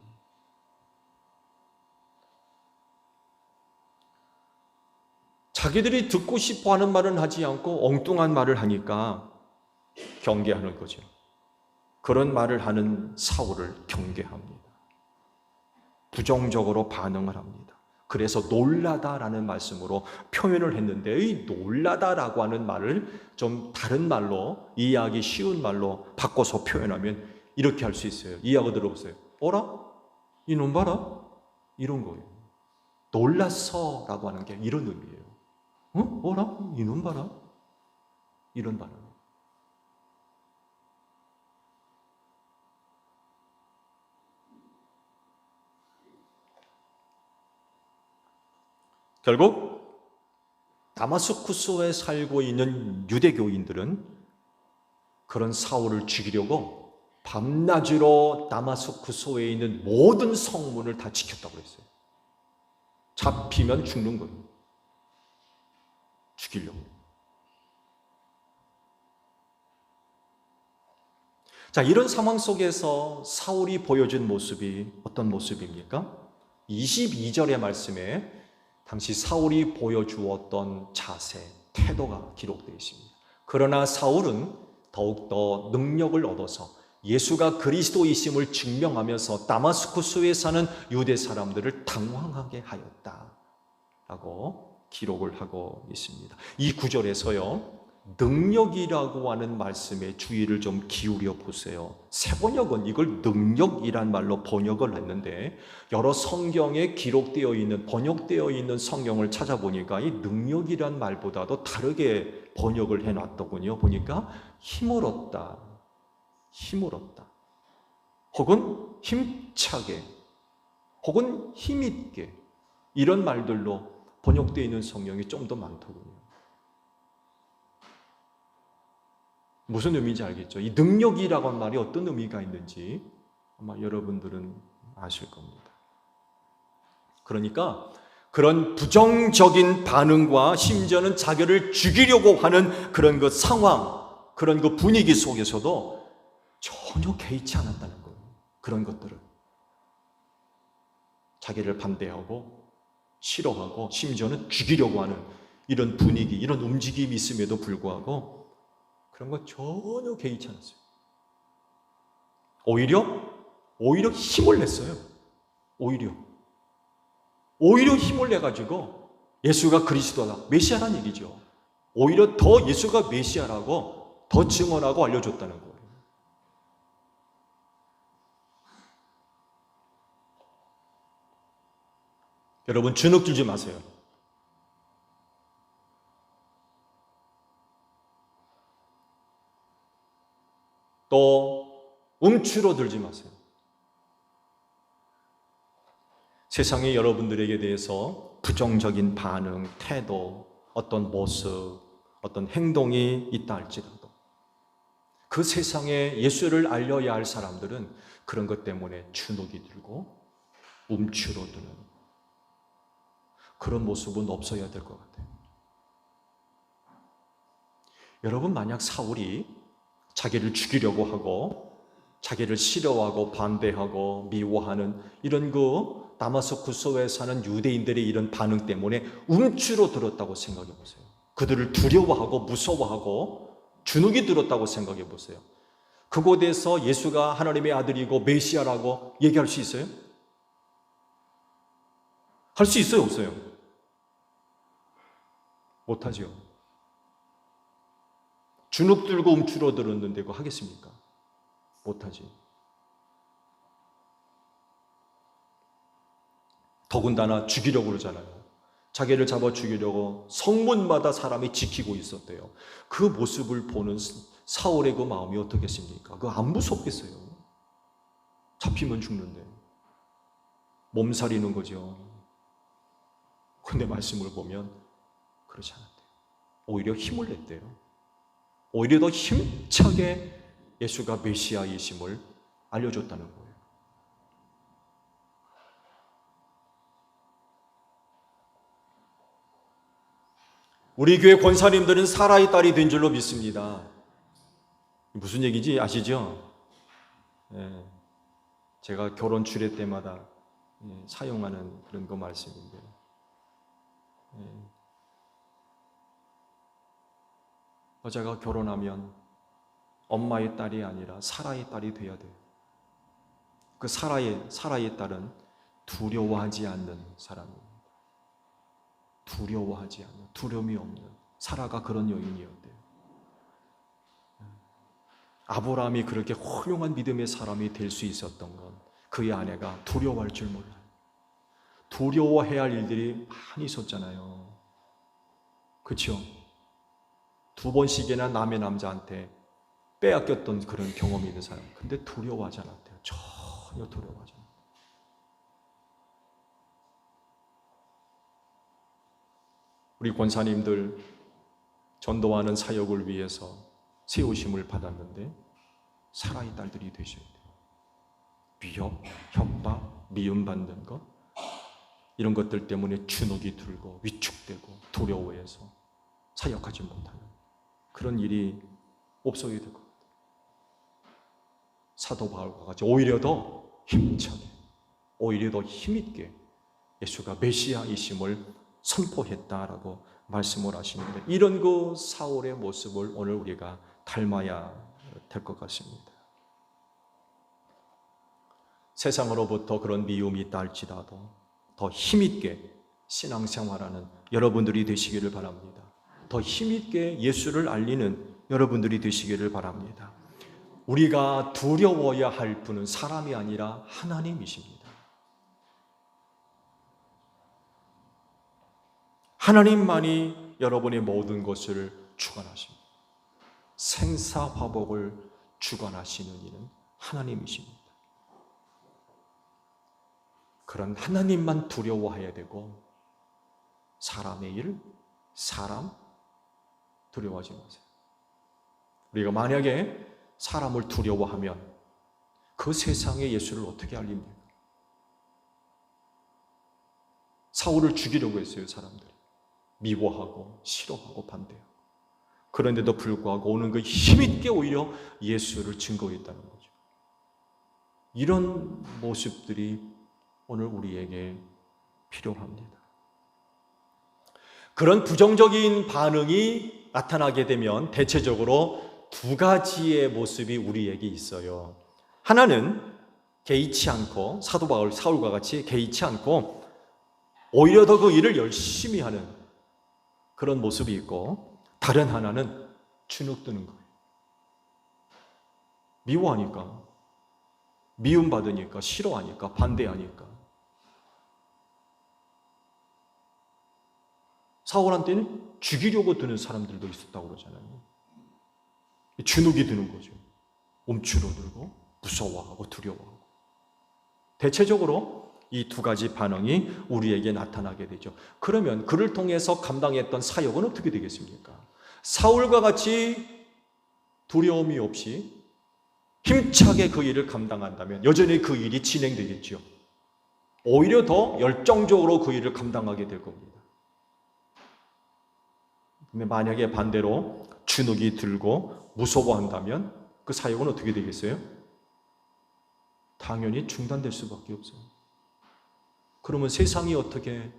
자기들이 듣고 싶어하는 말은 하지 않고 엉뚱한 말을 하니까 경계하는 거죠. 그런 말을 하는 사울을 경계합니다. 부정적으로 반응을 합니다. 그래서 놀라다라는 말씀으로 표현을 했는데, 이 놀라다라고 하는 말을 좀 다른 말로, 이해하기 쉬운 말로 바꿔서 표현하면 이렇게 할 수 있어요. 이해하고 들어보세요. 어라? 이놈 봐라? 이런 거예요. 놀랐어라고 하는 게 이런 의미예요. 어라? 이놈 봐라? 이런 반응. 결국 다마스쿠스에 살고 있는 유대교인들은 그런 사울을 죽이려고 밤낮으로 다마스쿠스에 있는 모든 성문을 다 지켰다고 그랬어요. 잡히면 죽는 거예요. 죽이려고. 자, 이런 상황 속에서 사울이 보여준 모습이 어떤 모습입니까? 22절의 말씀에 당시 사울이 보여주었던 자세, 태도가 기록되어 있습니다. 그러나 사울은 더욱더 능력을 얻어서 예수가 그리스도이심을 증명하면서 다마스쿠스에 사는 유대 사람들을 당황하게 하였다라고 기록을 하고 있습니다. 이 구절에서요, 능력이라고 하는 말씀에 주의를 좀 기울여 보세요. 세번역은 이걸 능력이란 말로 번역을 했는데, 여러 성경에 기록되어 있는, 번역되어 있는 성경을 찾아보니까 이 능력이란 말보다도 다르게 번역을 해놨더군요. 보니까 힘을 얻다, 힘을 얻다, 혹은 힘차게, 혹은 힘있게, 이런 말들로 번역되어 있는 성경이 좀 더 많더군요. 무슨 의미인지 알겠죠? 이 능력이라고 하는 말이 어떤 의미가 있는지 아마 여러분들은 아실 겁니다. 그러니까 그런 부정적인 반응과 심지어는 자기를 죽이려고 하는 그런 그 상황, 그런 그 분위기 속에서도 전혀 개의치 않았다는 거예요. 그런 것들을 자기를 반대하고 싫어하고 심지어는 죽이려고 하는 이런 분위기, 이런 움직임이 있음에도 불구하고 그런 거 전혀 개의치 않았어요. 오히려 힘을 냈어요. 오히려 힘을 내가지고 예수가 그리스도다, 메시아란 얘기죠. 오히려 더 예수가 메시아라고 더 증언하고 알려줬다는 거예요. 여러분, 주눅 들지 마세요. 또 움츠러들지 마세요. 세상이 여러분들에게 대해서 부정적인 반응, 태도, 어떤 모습, 어떤 행동이 있다 할지라도 그 세상에 예수를 알려야 할 사람들은 그런 것 때문에 주눅이 들고 움츠러드는 그런 모습은 없어야 될 것 같아요. 여러분, 만약 사울이 자기를 죽이려고 하고 자기를 싫어하고 반대하고 미워하는 이런 다마스쿠스에 사는 유대인들의 이런 반응 때문에 움츠러들었다고 생각해 보세요. 그들을 두려워하고 무서워하고 주눅이 들었다고 생각해 보세요. 그곳에서 예수가 하나님의 아들이고 메시아라고 얘기할 수 있어요? 할 수 있어요, 없어요? 못하죠. 주눅 들고 움츠러들었는데 그거 하겠습니까? 못하지. 더군다나 죽이려고 그러잖아요. 자기를 잡아 죽이려고 성문마다 사람이 지키고 있었대요. 그 모습을 보는 사울의 그 마음이 어떻겠습니까? 그거 안 무섭겠어요? 잡히면 죽는데. 몸살이는 거죠. 근데 말씀을 보면 그렇지 않았대요. 오히려 힘을 냈대요. 오히려 더 힘차게 예수가 메시아이심을 알려줬다는 거예요. 우리 교회 권사님들은 사라의 딸이 된 줄로 믿습니다. 무슨 얘기인지 아시죠? 예, 제가 결혼 주례 때마다 사용하는 그런 거 말씀인데, 여자가 결혼하면 엄마의 딸이 아니라 사라의 딸이 돼야 돼요. 그 사라의 딸은 두려워하지 않는 사람입니다. 두려워하지 않는, 두려움이 없는, 사라가 그런 여인이었대요. 아브라함이 그렇게 훌륭한 믿음의 사람이 될 수 있었던 건 그의 아내가 두려워할 줄 몰라요. 두려워해야 할 일들이 많이 있었잖아요. 그렇죠? 2번씩이나 남의 남자한테 빼앗겼던 그런 경험이 있는 사람. 근데 두려워하지 않았대요. 전혀 두려워하지 않았대요. 우리 권사님들 전도하는 사역을 위해서 세우심을 받았는데 사라의 딸들이 되셔야 돼요. 위협, 협박, 미움받는 것, 이런 것들 때문에 주눅이 들고 위축되고 두려워해서 사역하지 못하는 그런 일이 없어야 될 것 같아요. 사도 바울과 같이 오히려 더 힘차게, 오히려 더 힘있게 예수가 메시아이심을 선포했다라고 말씀을 하시는데, 이런 그 사울의 모습을 오늘 우리가 닮아야 될 것 같습니다. 세상으로부터 그런 미움이 있다 할지라도 더 힘있게 신앙생활하는 여러분들이 되시기를 바랍니다. 더 힘있게 예수를 알리는 여러분들이 되시기를 바랍니다. 우리가 두려워야 할 분은 사람이 아니라 하나님이십니다. 하나님만이 여러분의 모든 것을 주관하십니다. 생사화복을 주관하시는 이는 하나님이십니다. 그런 하나님만 두려워해야 되고, 사람의 일, 사람 두려워하지 마세요. 우리가 만약에 사람을 두려워하면 그 세상에 예수를 어떻게 알립니까? 사울을 죽이려고 했어요, 사람들이. 미워하고 싫어하고 반대하고. 그런데도 불구하고 오는 그 힘있게 오히려 예수를 증거했다는 거죠. 이런 모습들이 오늘 우리에게 필요합니다. 그런 부정적인 반응이 나타나게 되면 대체적으로 2가지의 모습이 우리에게 있어요. 하나는 개의치 않고, 사도 바울, 사울과 같이 개의치 않고 오히려 더 그 일을 열심히 하는 그런 모습이 있고, 다른 하나는 주눅드는 거예요. 미워하니까, 미움받으니까, 싫어하니까, 반대하니까 사울한테는 죽이려고 드는 사람들도 있었다고 그러잖아요. 주눅이 드는 거죠. 움츠러들고 무서워하고 두려워하고. 대체적으로 이 두 가지 반응이 우리에게 나타나게 되죠. 그러면 그를 통해서 감당했던 사역은 어떻게 되겠습니까? 사울과 같이 두려움이 없이 힘차게 그 일을 감당한다면 여전히 그 일이 진행되겠죠. 오히려 더 열정적으로 그 일을 감당하게 될 겁니다. 근데 만약에 반대로 주눅이 들고 무서워한다면 그 사역은 어떻게 되겠어요? 당연히 중단될 수밖에 없어요. 그러면 세상이 어떻게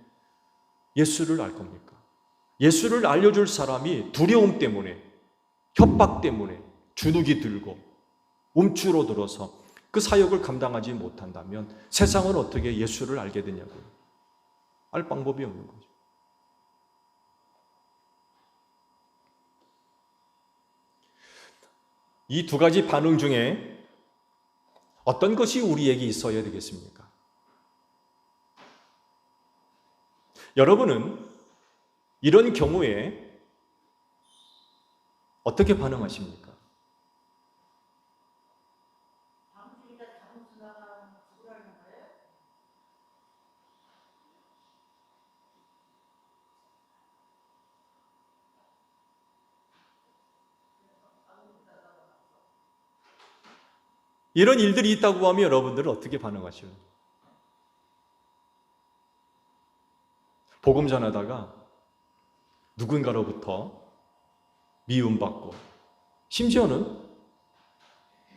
예수를 알 겁니까? 예수를 알려줄 사람이 두려움 때문에, 협박 때문에 주눅이 들고 움츠러들어서 그 사역을 감당하지 못한다면 세상은 어떻게 예수를 알게 되냐고요? 알 방법이 없는 거죠. 이 두 가지 반응 중에 어떤 것이 우리에게 있어야 되겠습니까? 여러분은 이런 경우에 어떻게 반응하십니까? 이런 일들이 있다고 하면 여러분들은 어떻게 반응하시요? 복음 전하다가 누군가로부터 미움받고 심지어는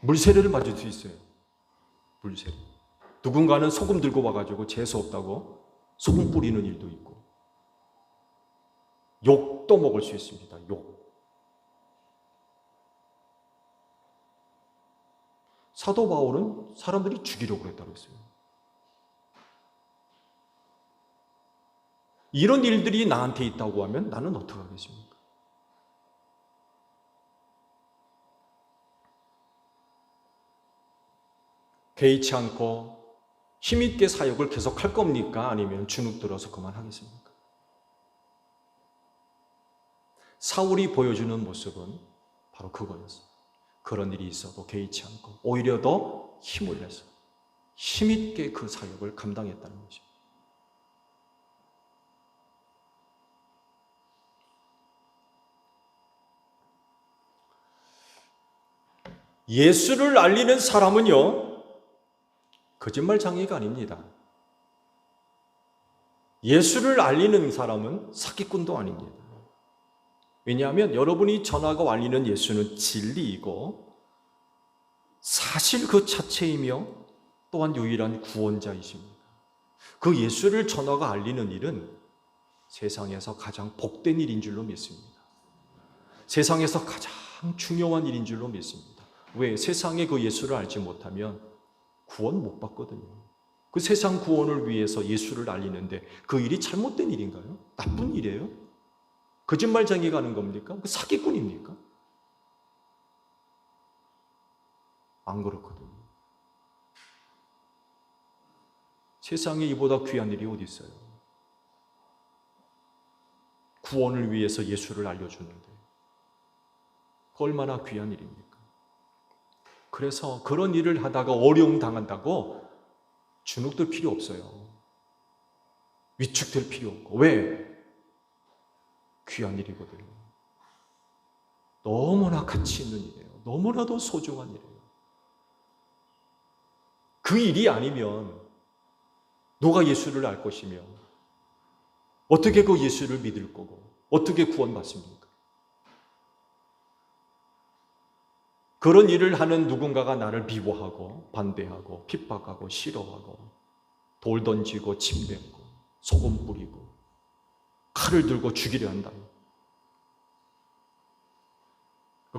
물세례를 맞을 수 있어요. 물세례. 누군가는 소금 들고 와가지고 재수 없다고 소금 뿌리는 일도 있고 욕도 먹을 수 있습니다. 욕. 사도 바울은 사람들이 죽이려고 했다고 했어요. 이런 일들이 나한테 있다고 하면 나는 어떻게 하겠습니까? 개의치 않고 힘있게 사역을 계속 할 겁니까? 아니면 주눅 들어서 그만하겠습니까? 사울이 보여주는 모습은 바로 그거였어요. 그런 일이 있어도 개의치 않고 오히려 더 힘을 내서 힘있게 그 사역을 감당했다는 거죠. 예수를 알리는 사람은요, 거짓말쟁이가 아닙니다. 예수를 알리는 사람은 사기꾼도 아닙니다. 왜냐하면 여러분이 전하고 알리는 예수는 진리이고 사실 그 자체이며 또한 유일한 구원자이십니다. 그 예수를 전하고 알리는 일은 세상에서 가장 복된 일인 줄로 믿습니다. 세상에서 가장 중요한 일인 줄로 믿습니다. 왜? 세상에 그 예수를 알지 못하면 구원 못 받거든요. 그 세상 구원을 위해서 예수를 알리는데 그 일이 잘못된 일인가요? 나쁜 일이에요? 거짓말쟁이가 하는 겁니까? 그 사기꾼입니까? 안 그렇거든요. 세상에 이보다 귀한 일이 어디 있어요? 구원을 위해서 예수를 알려주는데 그 얼마나 귀한 일입니까? 그래서 그런 일을 하다가 어려움 당한다고 주눅들 필요 없어요. 위축될 필요 없고. 왜? 귀한 일이거든요. 너무나 가치 있는 일이에요. 너무나도 소중한 일이에요. 그 일이 아니면 누가 예수를 알 것이며 어떻게 그 예수를 믿을 거고 어떻게 구원받습니까? 그런 일을 하는 누군가가 나를 미워하고 반대하고 핍박하고 싫어하고 돌 던지고 침 뱉고 소금 뿌리고 칼을 들고 죽이려 한다면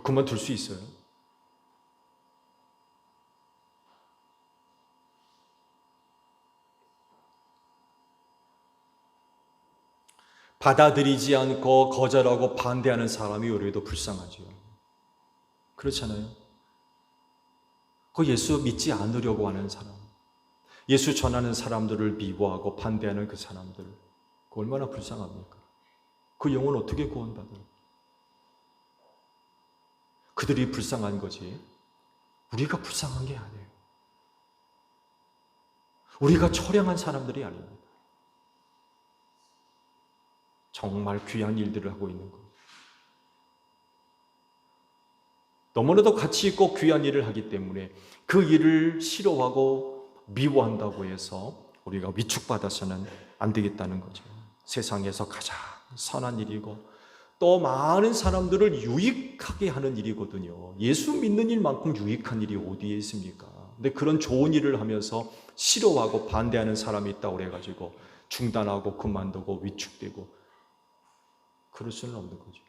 그만둘 수 있어요? 받아들이지 않고 거절하고 반대하는 사람이 우리도 불쌍하죠. 그렇잖아요. 그 예수 믿지 않으려고 하는 사람, 예수 전하는 사람들을 미워하고 반대하는 그 사람들, 그 얼마나 불쌍합니까? 그 영혼 어떻게 구원받아요? 그들이 불쌍한 거지 우리가 불쌍한 게 아니에요. 우리가 처량한 사람들이 아닙니다. 정말 귀한 일들을 하고 있는 거예요. 너무나도 가치 있고 귀한 일을 하기 때문에 그 일을 싫어하고 미워한다고 해서 우리가 위축받아서는 안 되겠다는 거죠. 세상에서 가장 선한 일이고 또 많은 사람들을 유익하게 하는 일이거든요. 예수 믿는 일만큼 유익한 일이 어디에 있습니까? 근데 그런 좋은 일을 하면서 싫어하고 반대하는 사람이 있다고 그래가지고 중단하고 그만두고 위축되고 그럴 수는 없는 거죠.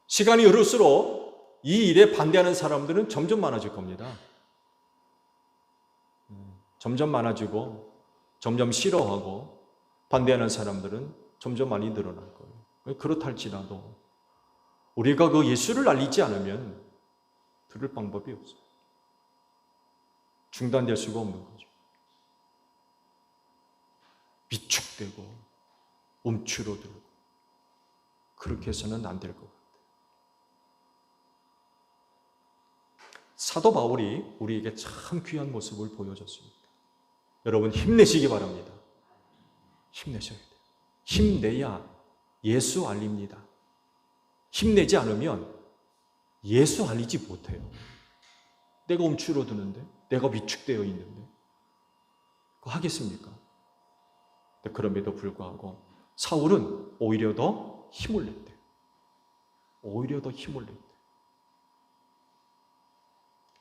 시간이 흐를수록 이 일에 반대하는 사람들은 점점 많아질 겁니다. 점점 많아지고 점점 싫어하고 반대하는 사람들은 점점 많이 늘어날 거예요. 그렇다 할지라도 우리가 그 예수를 알리지 않으면 들을 방법이 없어요. 중단될 수가 없는 거죠. 위축되고 움츠러들고 그렇게 해서는 안 될 것 같아요. 사도 바울이 우리에게 참 귀한 모습을 보여줬습니다. 여러분 힘내시기 바랍니다. 힘내셔야 돼요. 힘내야 예수 알립니다. 힘내지 않으면 예수 알리지 못해요. 내가 움츠러드는데, 내가 위축되어 있는데 그거 하겠습니까? 그럼에도 불구하고 사울은 오히려 더 힘을 냈대요. 오히려 더 힘을 냈대요.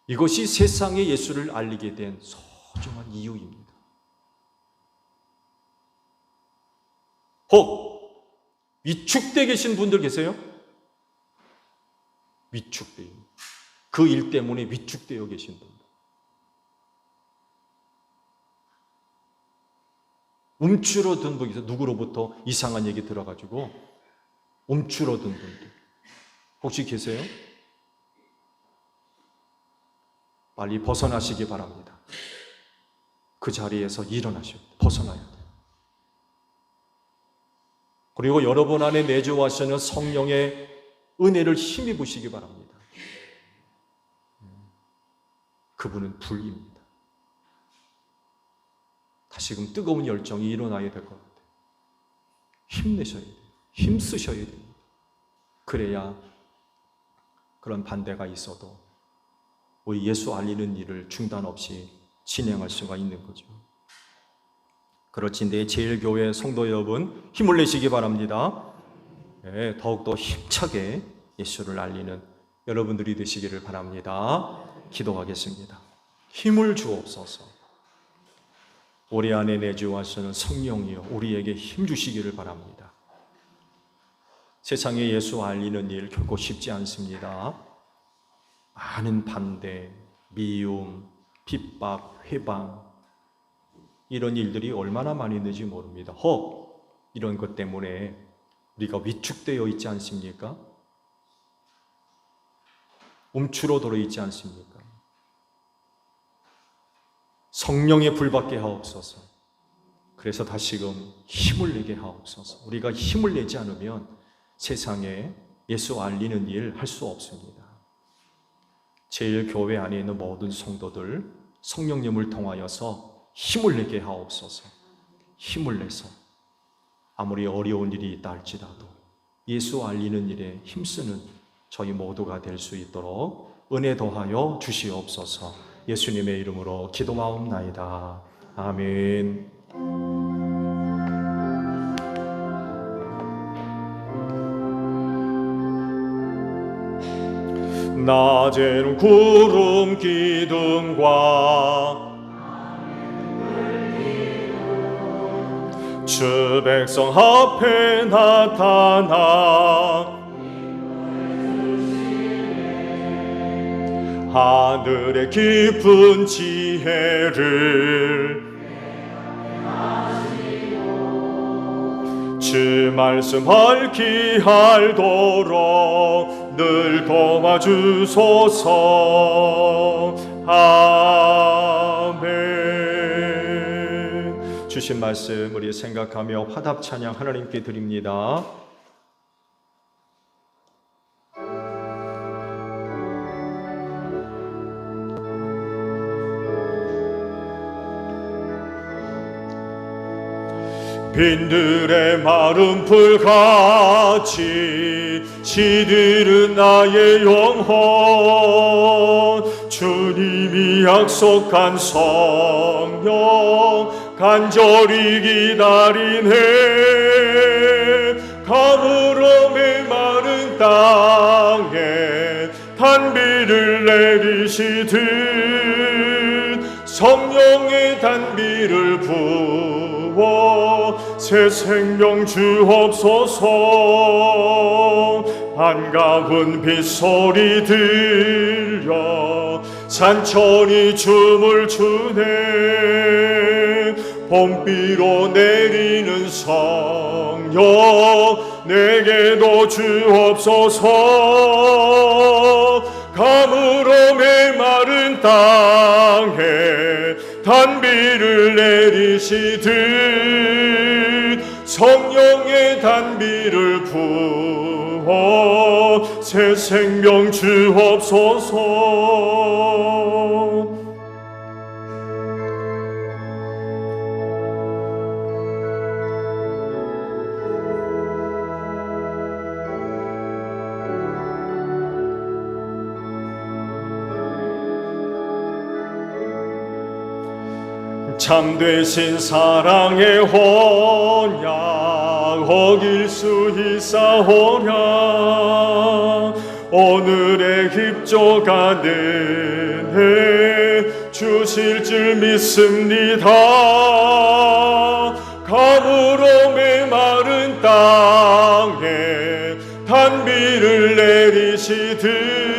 이것이 세상에 예수를 알리게 된 소중한 이유입니다. 혹 위축되어 계신 분들 계세요? 위축되어 그 일 때문에 위축되어 계신 분들, 움츠러든 분께서 누구로부터 이상한 얘기 들어가지고 움츠러든 분들 혹시 계세요? 빨리 벗어나시기 바랍니다. 그 자리에서 일어나셔야 돼요. 벗어나야 돼요. 그리고 여러분 안에 내주하시는 성령의 은혜를 힘입으시기 바랍니다. 그분은 불입니다. 다시금 뜨거운 열정이 일어나야 될 것 같아요. 힘내셔야 돼요. 힘쓰셔야 됩니다. 그래야 그런 반대가 있어도 우리 예수 알리는 일을 중단 없이 진행할 수가 있는 거죠. 그렇지 내 제일교회 성도 여러분 힘을 내시기 바랍니다. 네, 더욱더 힘차게 예수를 알리는 여러분들이 되시기를 바랍니다. 기도하겠습니다. 힘을 주옵소서. 우리 안에 내주하시는 성령이여 우리에게 힘 주시기를 바랍니다. 세상에 예수 알리는 일 결코 쉽지 않습니다. 많은 반대, 미움, 핍박, 회방 이런 일들이 얼마나 많이 있는지 모릅니다. 혹 이런 것 때문에 우리가 위축되어 있지 않습니까? 움츠러들어 있지 않습니까? 성령의 불받게 하옵소서. 그래서 다시금 힘을 내게 하옵소서. 우리가 힘을 내지 않으면 세상에 예수 알리는 일 할 수 없습니다. 제일교회 안에 있는 모든 성도들 성령님을 통하여서 힘을 내게 하옵소서. 힘을 내서 아무리 어려운 일이 있다 할지라도 예수 알리는 일에 힘쓰는 저희 모두가 될 수 있도록 은혜 더하여 주시옵소서. 예수님의 이름으로 기도하옵나이다. 아멘. 낮에는 구름 기둥과 주 백성 앞에 나타나 하늘의 깊은 지혜를 주 말씀 밝히 알도록 늘 도와주소서. 아멘. 주신 말씀 우리 생각하며 화답 찬양 하나님께 드립니다. 빈들의 마른 풀같이 시들은 나의 영혼 주님이 약속한 성령 간절히 기다리네 가물어 메마른 땅에 단비를 내리시듯 성령의 단비를 부어 새 생명 주옵소서 반가운 빗소리 들려 산천이 춤을 추네 봄비로 내리는 성령 내게도 주옵소서 가물어 메마른 땅에 단비를 내리시듯 성령의 단비를 부어 새 생명 주옵소서. 참되신 사랑의 혼약 어길 수 있사오랴 오늘의 깁조가 은혜 주실 줄 믿습니다 가물어 메마른 땅에 단비를 내리시듯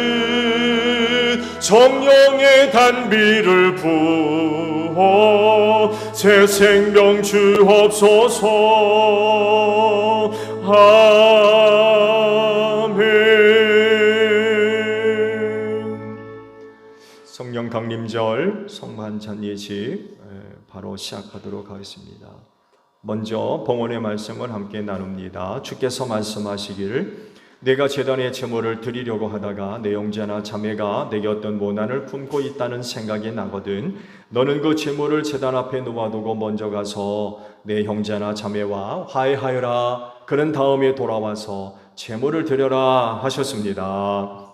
성령의 단비를 부어 새 생명 주옵소서. 아멘. 성령 강림절 성만찬 예식 바로 시작하도록 하겠습니다. 먼저 봉헌의 말씀을 함께 나눕니다. 주께서 말씀하시기를 내가 제단에 제물을 드리려고 하다가 내 형제나 자매가 내게 어떤 모난을 품고 있다는 생각이 나거든 너는 그 제물을 제단 앞에 놓아두고 먼저 가서 내 형제나 자매와 화해하여라. 그런 다음에 돌아와서 제물을 드려라 하셨습니다.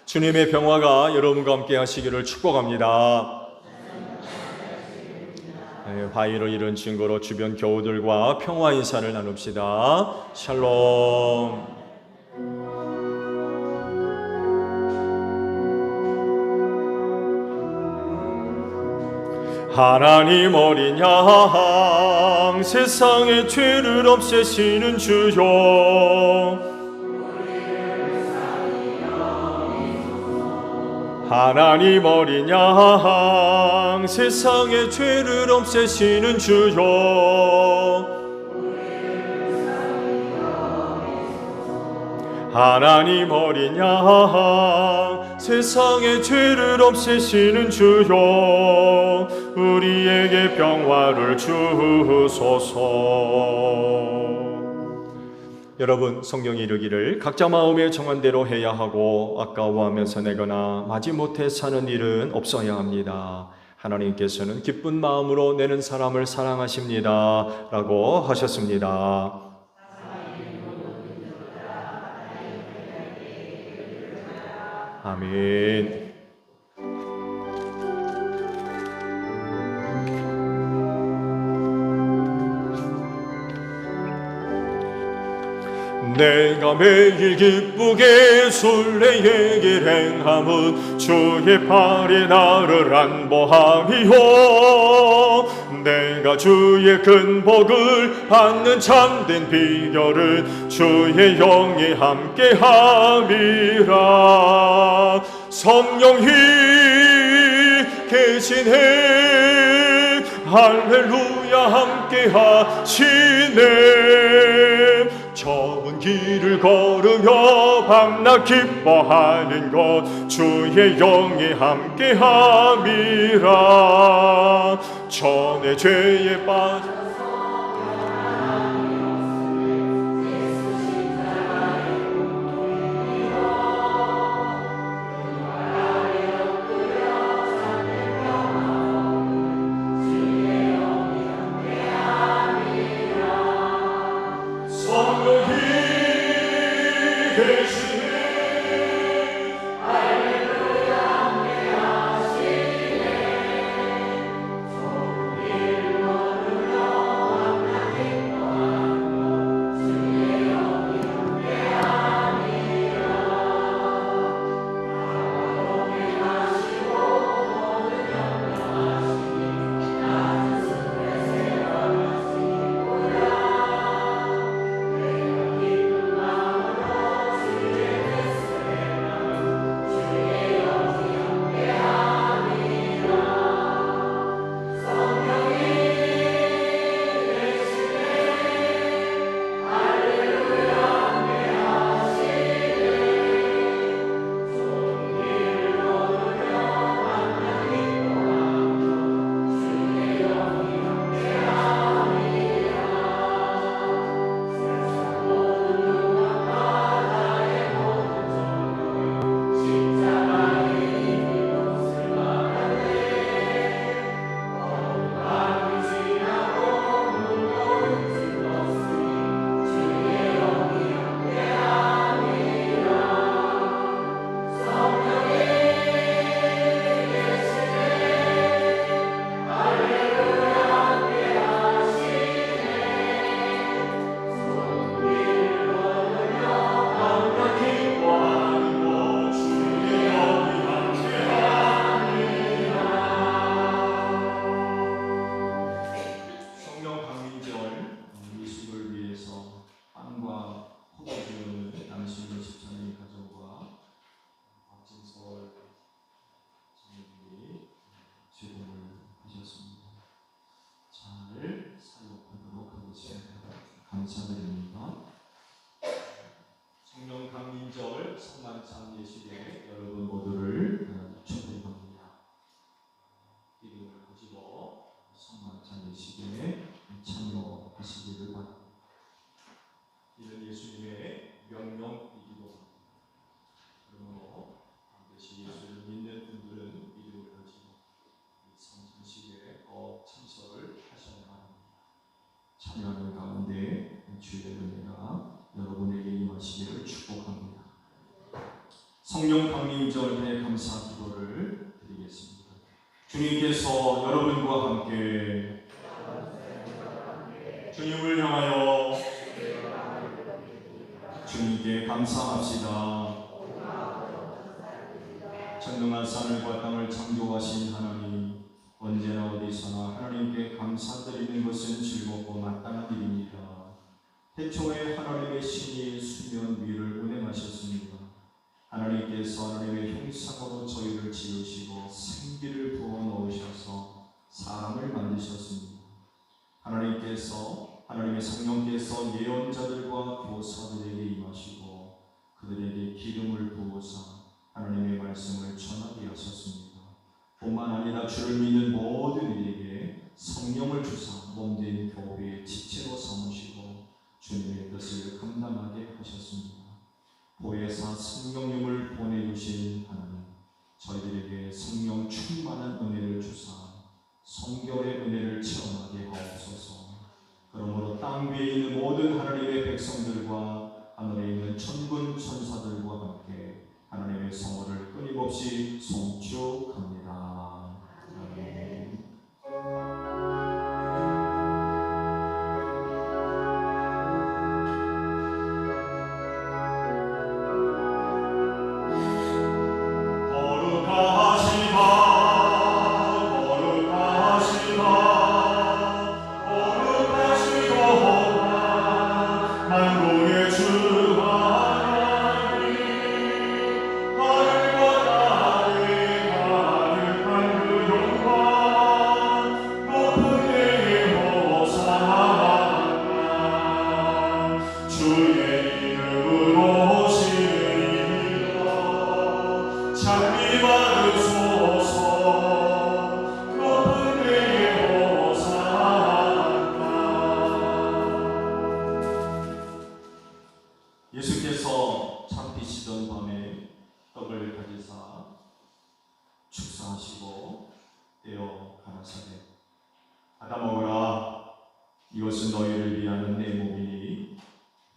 주님의 평화가 여러분과 함께 하시기를 축복합니다. 화의를 이룬 증거로 주변 교우들과 평화 인사를 나눕시다. 샬롬. 하나님 어린 양 세상의 죄를 없애시는 주여 하나님 어린 양 세상의 죄를 없애시는 주여 하나님 어린 양 세상의 죄를 없애시는 주여 우리에게 평화를 주소서. 여러분 성경이 이르기를 각자 마음에 정한 대로 해야 하고 아까워하면서 내거나 마지못해 사는 일은 없어야 합니다. 하나님께서는 기쁜 마음으로 내는 사람을 사랑하십니다 라고 하셨습니다. 아멘. 내가 매일 기쁘게 순례의 행함은 주의 팔이 나를 안보함이요 내가 주의 큰 복을 받는 참된 비결은 주의 영이 함께함이라. 성령이 계시네 할렐루야 함께하시네 좁은 길을 걸으며 밤낮 기뻐하는 것 주의 영이 함께함이라. 전에 죄에 빠져 감사드립니다. 성령 강림절 성만찬 예식에 여러분 모두를 초대합니다. 이름을 고집어 성만찬 예식에 참여하시기를 바랍니다. 이는 예수님의 명령이기도 합니다. 그러므로 반드시 예수를 믿는 분들은 이름을 고집어 이 성찬식에 꼭 참석을 하셔야 합니다. 참여하는 가운데 주의 은혜가 여러분에게 임하시기를 축복합니다. 성령 강림절에 감사 기도를 드리겠습니다. 주님께서 여러분과 함께 주님을 향하여 주님께 감사합시다. 전능한 하늘과 땅을 창조하신 하나님, 언제나 어디서나 하나님께 감사드리는 것은 즐겁고 마땅한 일입니다. 태초에 하나님의 신이 수면 위를 운행하셨습니다. 하나님께서 하나님의 형상으로 저희를 지으시고 생기를 부어 넣으셔서 사람을 만드셨습니다. 하나님의 성령께서 예언자들과 교사들에게 임하시고 그들에게 기름을 부으사 하나님의 말씀을 전하게 하셨습니다. 뿐만 아니라 주를 믿는 모든 이에게 성령을 주사 몸된 교회의 지체로 삼으시고 주님의 뜻을 감당하게 하셨습니다. 보혜사 성령님을 보내주신 하나님, 저희들에게 성령 충만한 은혜를 주사 성결의 은혜를 체험하게 하옵소서. 그러므로 땅 위에 있는 모든 하나님의 백성들과 하늘에 있는 천군 천사들과 함께 하나님의 성호를 끊임없이 송축합니다. 아멘. 하늘과 땅에 가득한 그 영광 이것은 너희를 위하는 내 몸이니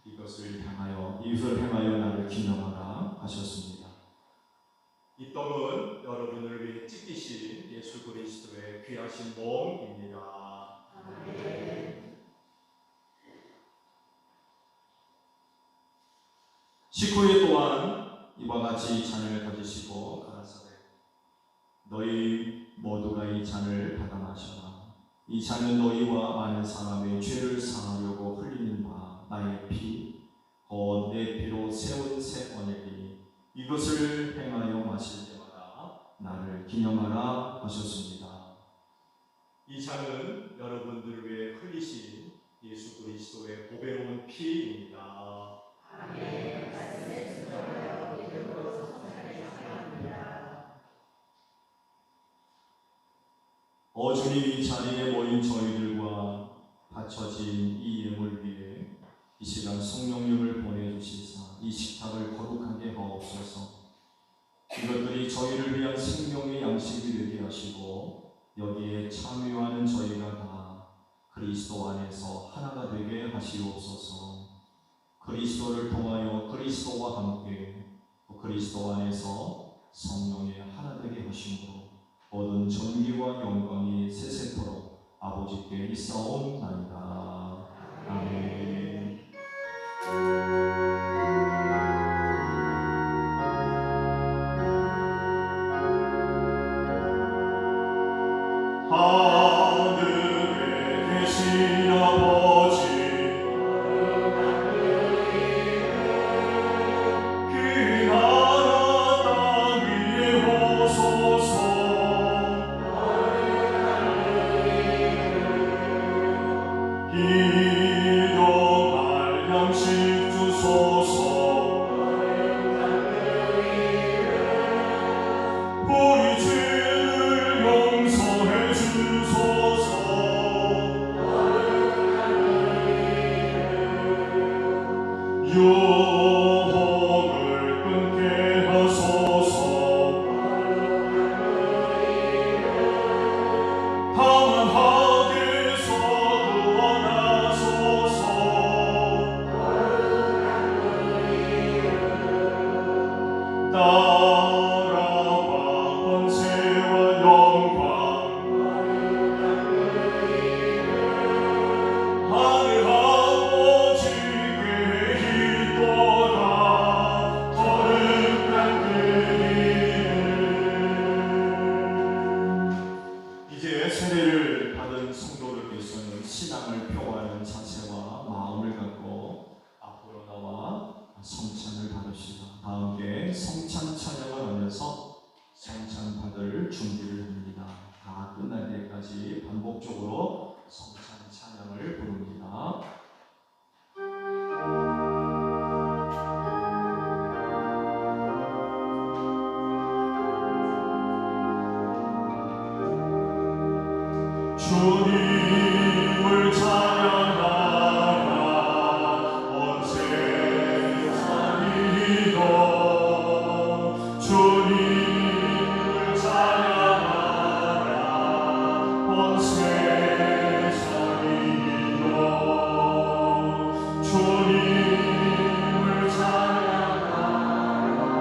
이것을 행하여 나를 기념하라 하셨습니다. 이 떡은 여러분을 위해 찢기신 예수 그리스도의 귀하신 몸입니다. 식후에 또한 이와 같이 잔을 가지시고 가라사대 너희 모두가 이 잔을 받아 마셔라. 이 잔은 너희와 많은 사람의 죄를 사하려고 흘리는 바 나의 피 곧 내 피로 세운 새 언약이니 이것을 행하여 마실 때마다 나를 기념하라 하셨습니다. 이 잔은 여러분들을 위해 흘리신 예수 그리스도의 보배로운 피입니다. 주님, 이 자리에 모인 저희들과 바쳐진 이 예물 위에 이 시간 성령님을 보내주시사 이 식탁을 거룩하게 하옵소서. 이것들이 저희를 위한 생명의 양식이 되게 하시고 여기에 참여하는 저희가 다 그리스도 안에서 하나가 되게 하시옵소서. 그리스도를 통하여 그리스도와 함께 또 그리스도 안에서 성령의 하나 되게 하심으로 모든 존귀와 영광이 세세토록 아버지께 있사옵나이다. 아멘. 하늘에 계신 아버지 그 나라 땅 위에 오소서. 일용할 양식 주소서. 우리 죄를 용서해 주소서. 유혹을 끊게 하소서. 다만 하게서 구원하소서. 나라와 권세와 영광 하늘 아버지께 있도다. 거룩한 그 이제 세례를 받은 성도들께서는 신앙을 표하는 자세와 마음을 갖고 앞으로 나와 성찬을 받으시다. 다 함께 성찬 찬양을 하면서 성찬 받을 준비를 합니다. 다 끝날 때까지 반복적으로 성찬 찬양을 부릅니다. 주님을 찬양하라 온 세상이도. 주님을 찬양하라 온 세상이도. 주님을 찬양하라 온 세상이도.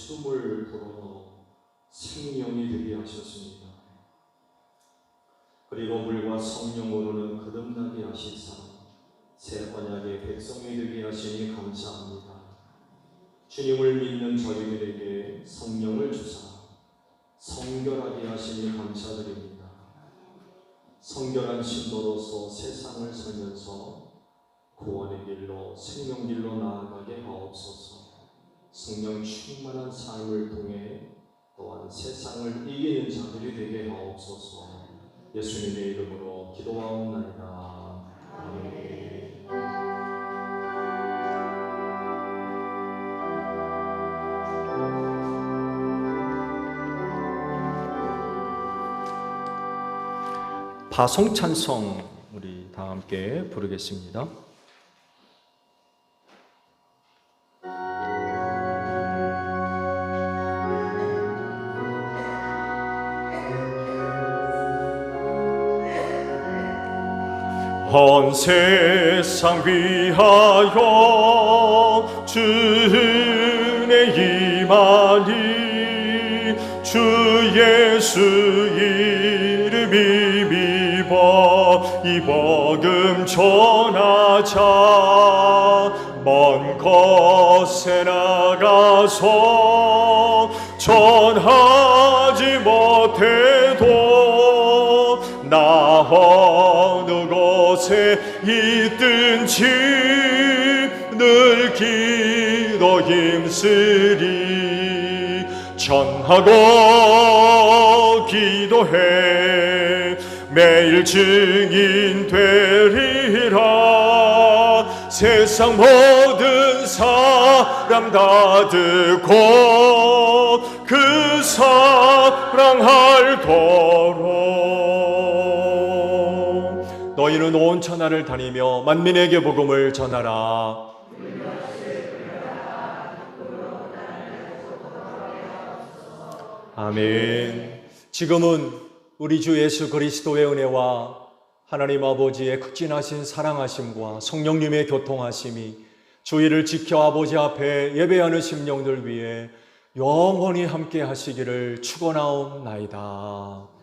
숨을 불어넣어 생명이 되게 하셨습니다. 그리고 물과 성령으로는 거듭나게 하시사 새 언약의 백성이 되게 하시니 감사합니다. 주님을 믿는 저희들에게 성령을 주사 성결하게 하시니 감사드립니다. 성결한 신도로서 세상을 살면서 구원의 길로 생명 길로 나아가게 하옵소서. 성령 충만한 삶을 통해 또한 세상을 이기는 자들이 되게 하옵소서. 예수님의 이름으로 기도하옵나이다. 아멘. 파송찬송 우리 다 함께 부르겠습니다. 온 세상 위하여 주의 임하니 주 예수 이름이 믿어 이 복음 전하자. 먼 곳에 나가서 전하지 못해도 나 어느 곳에 있든지 늘 기도 힘쓰리. 전하고 기도해 매일 증인 되리라. 세상 모든 사람 다 듣고 그 사랑할도록. 너희는 온 천하를 다니며 만민에게 복음을 전하라. 아멘. 지금은 우리 주 예수 그리스도의 은혜와 하나님 아버지의 극진하신 사랑하심과 성령님의 교통하심이 주의를 지켜 아버지 앞에 예배하는 심령들 위해 영원히 함께 하시기를 축원하옵나이다.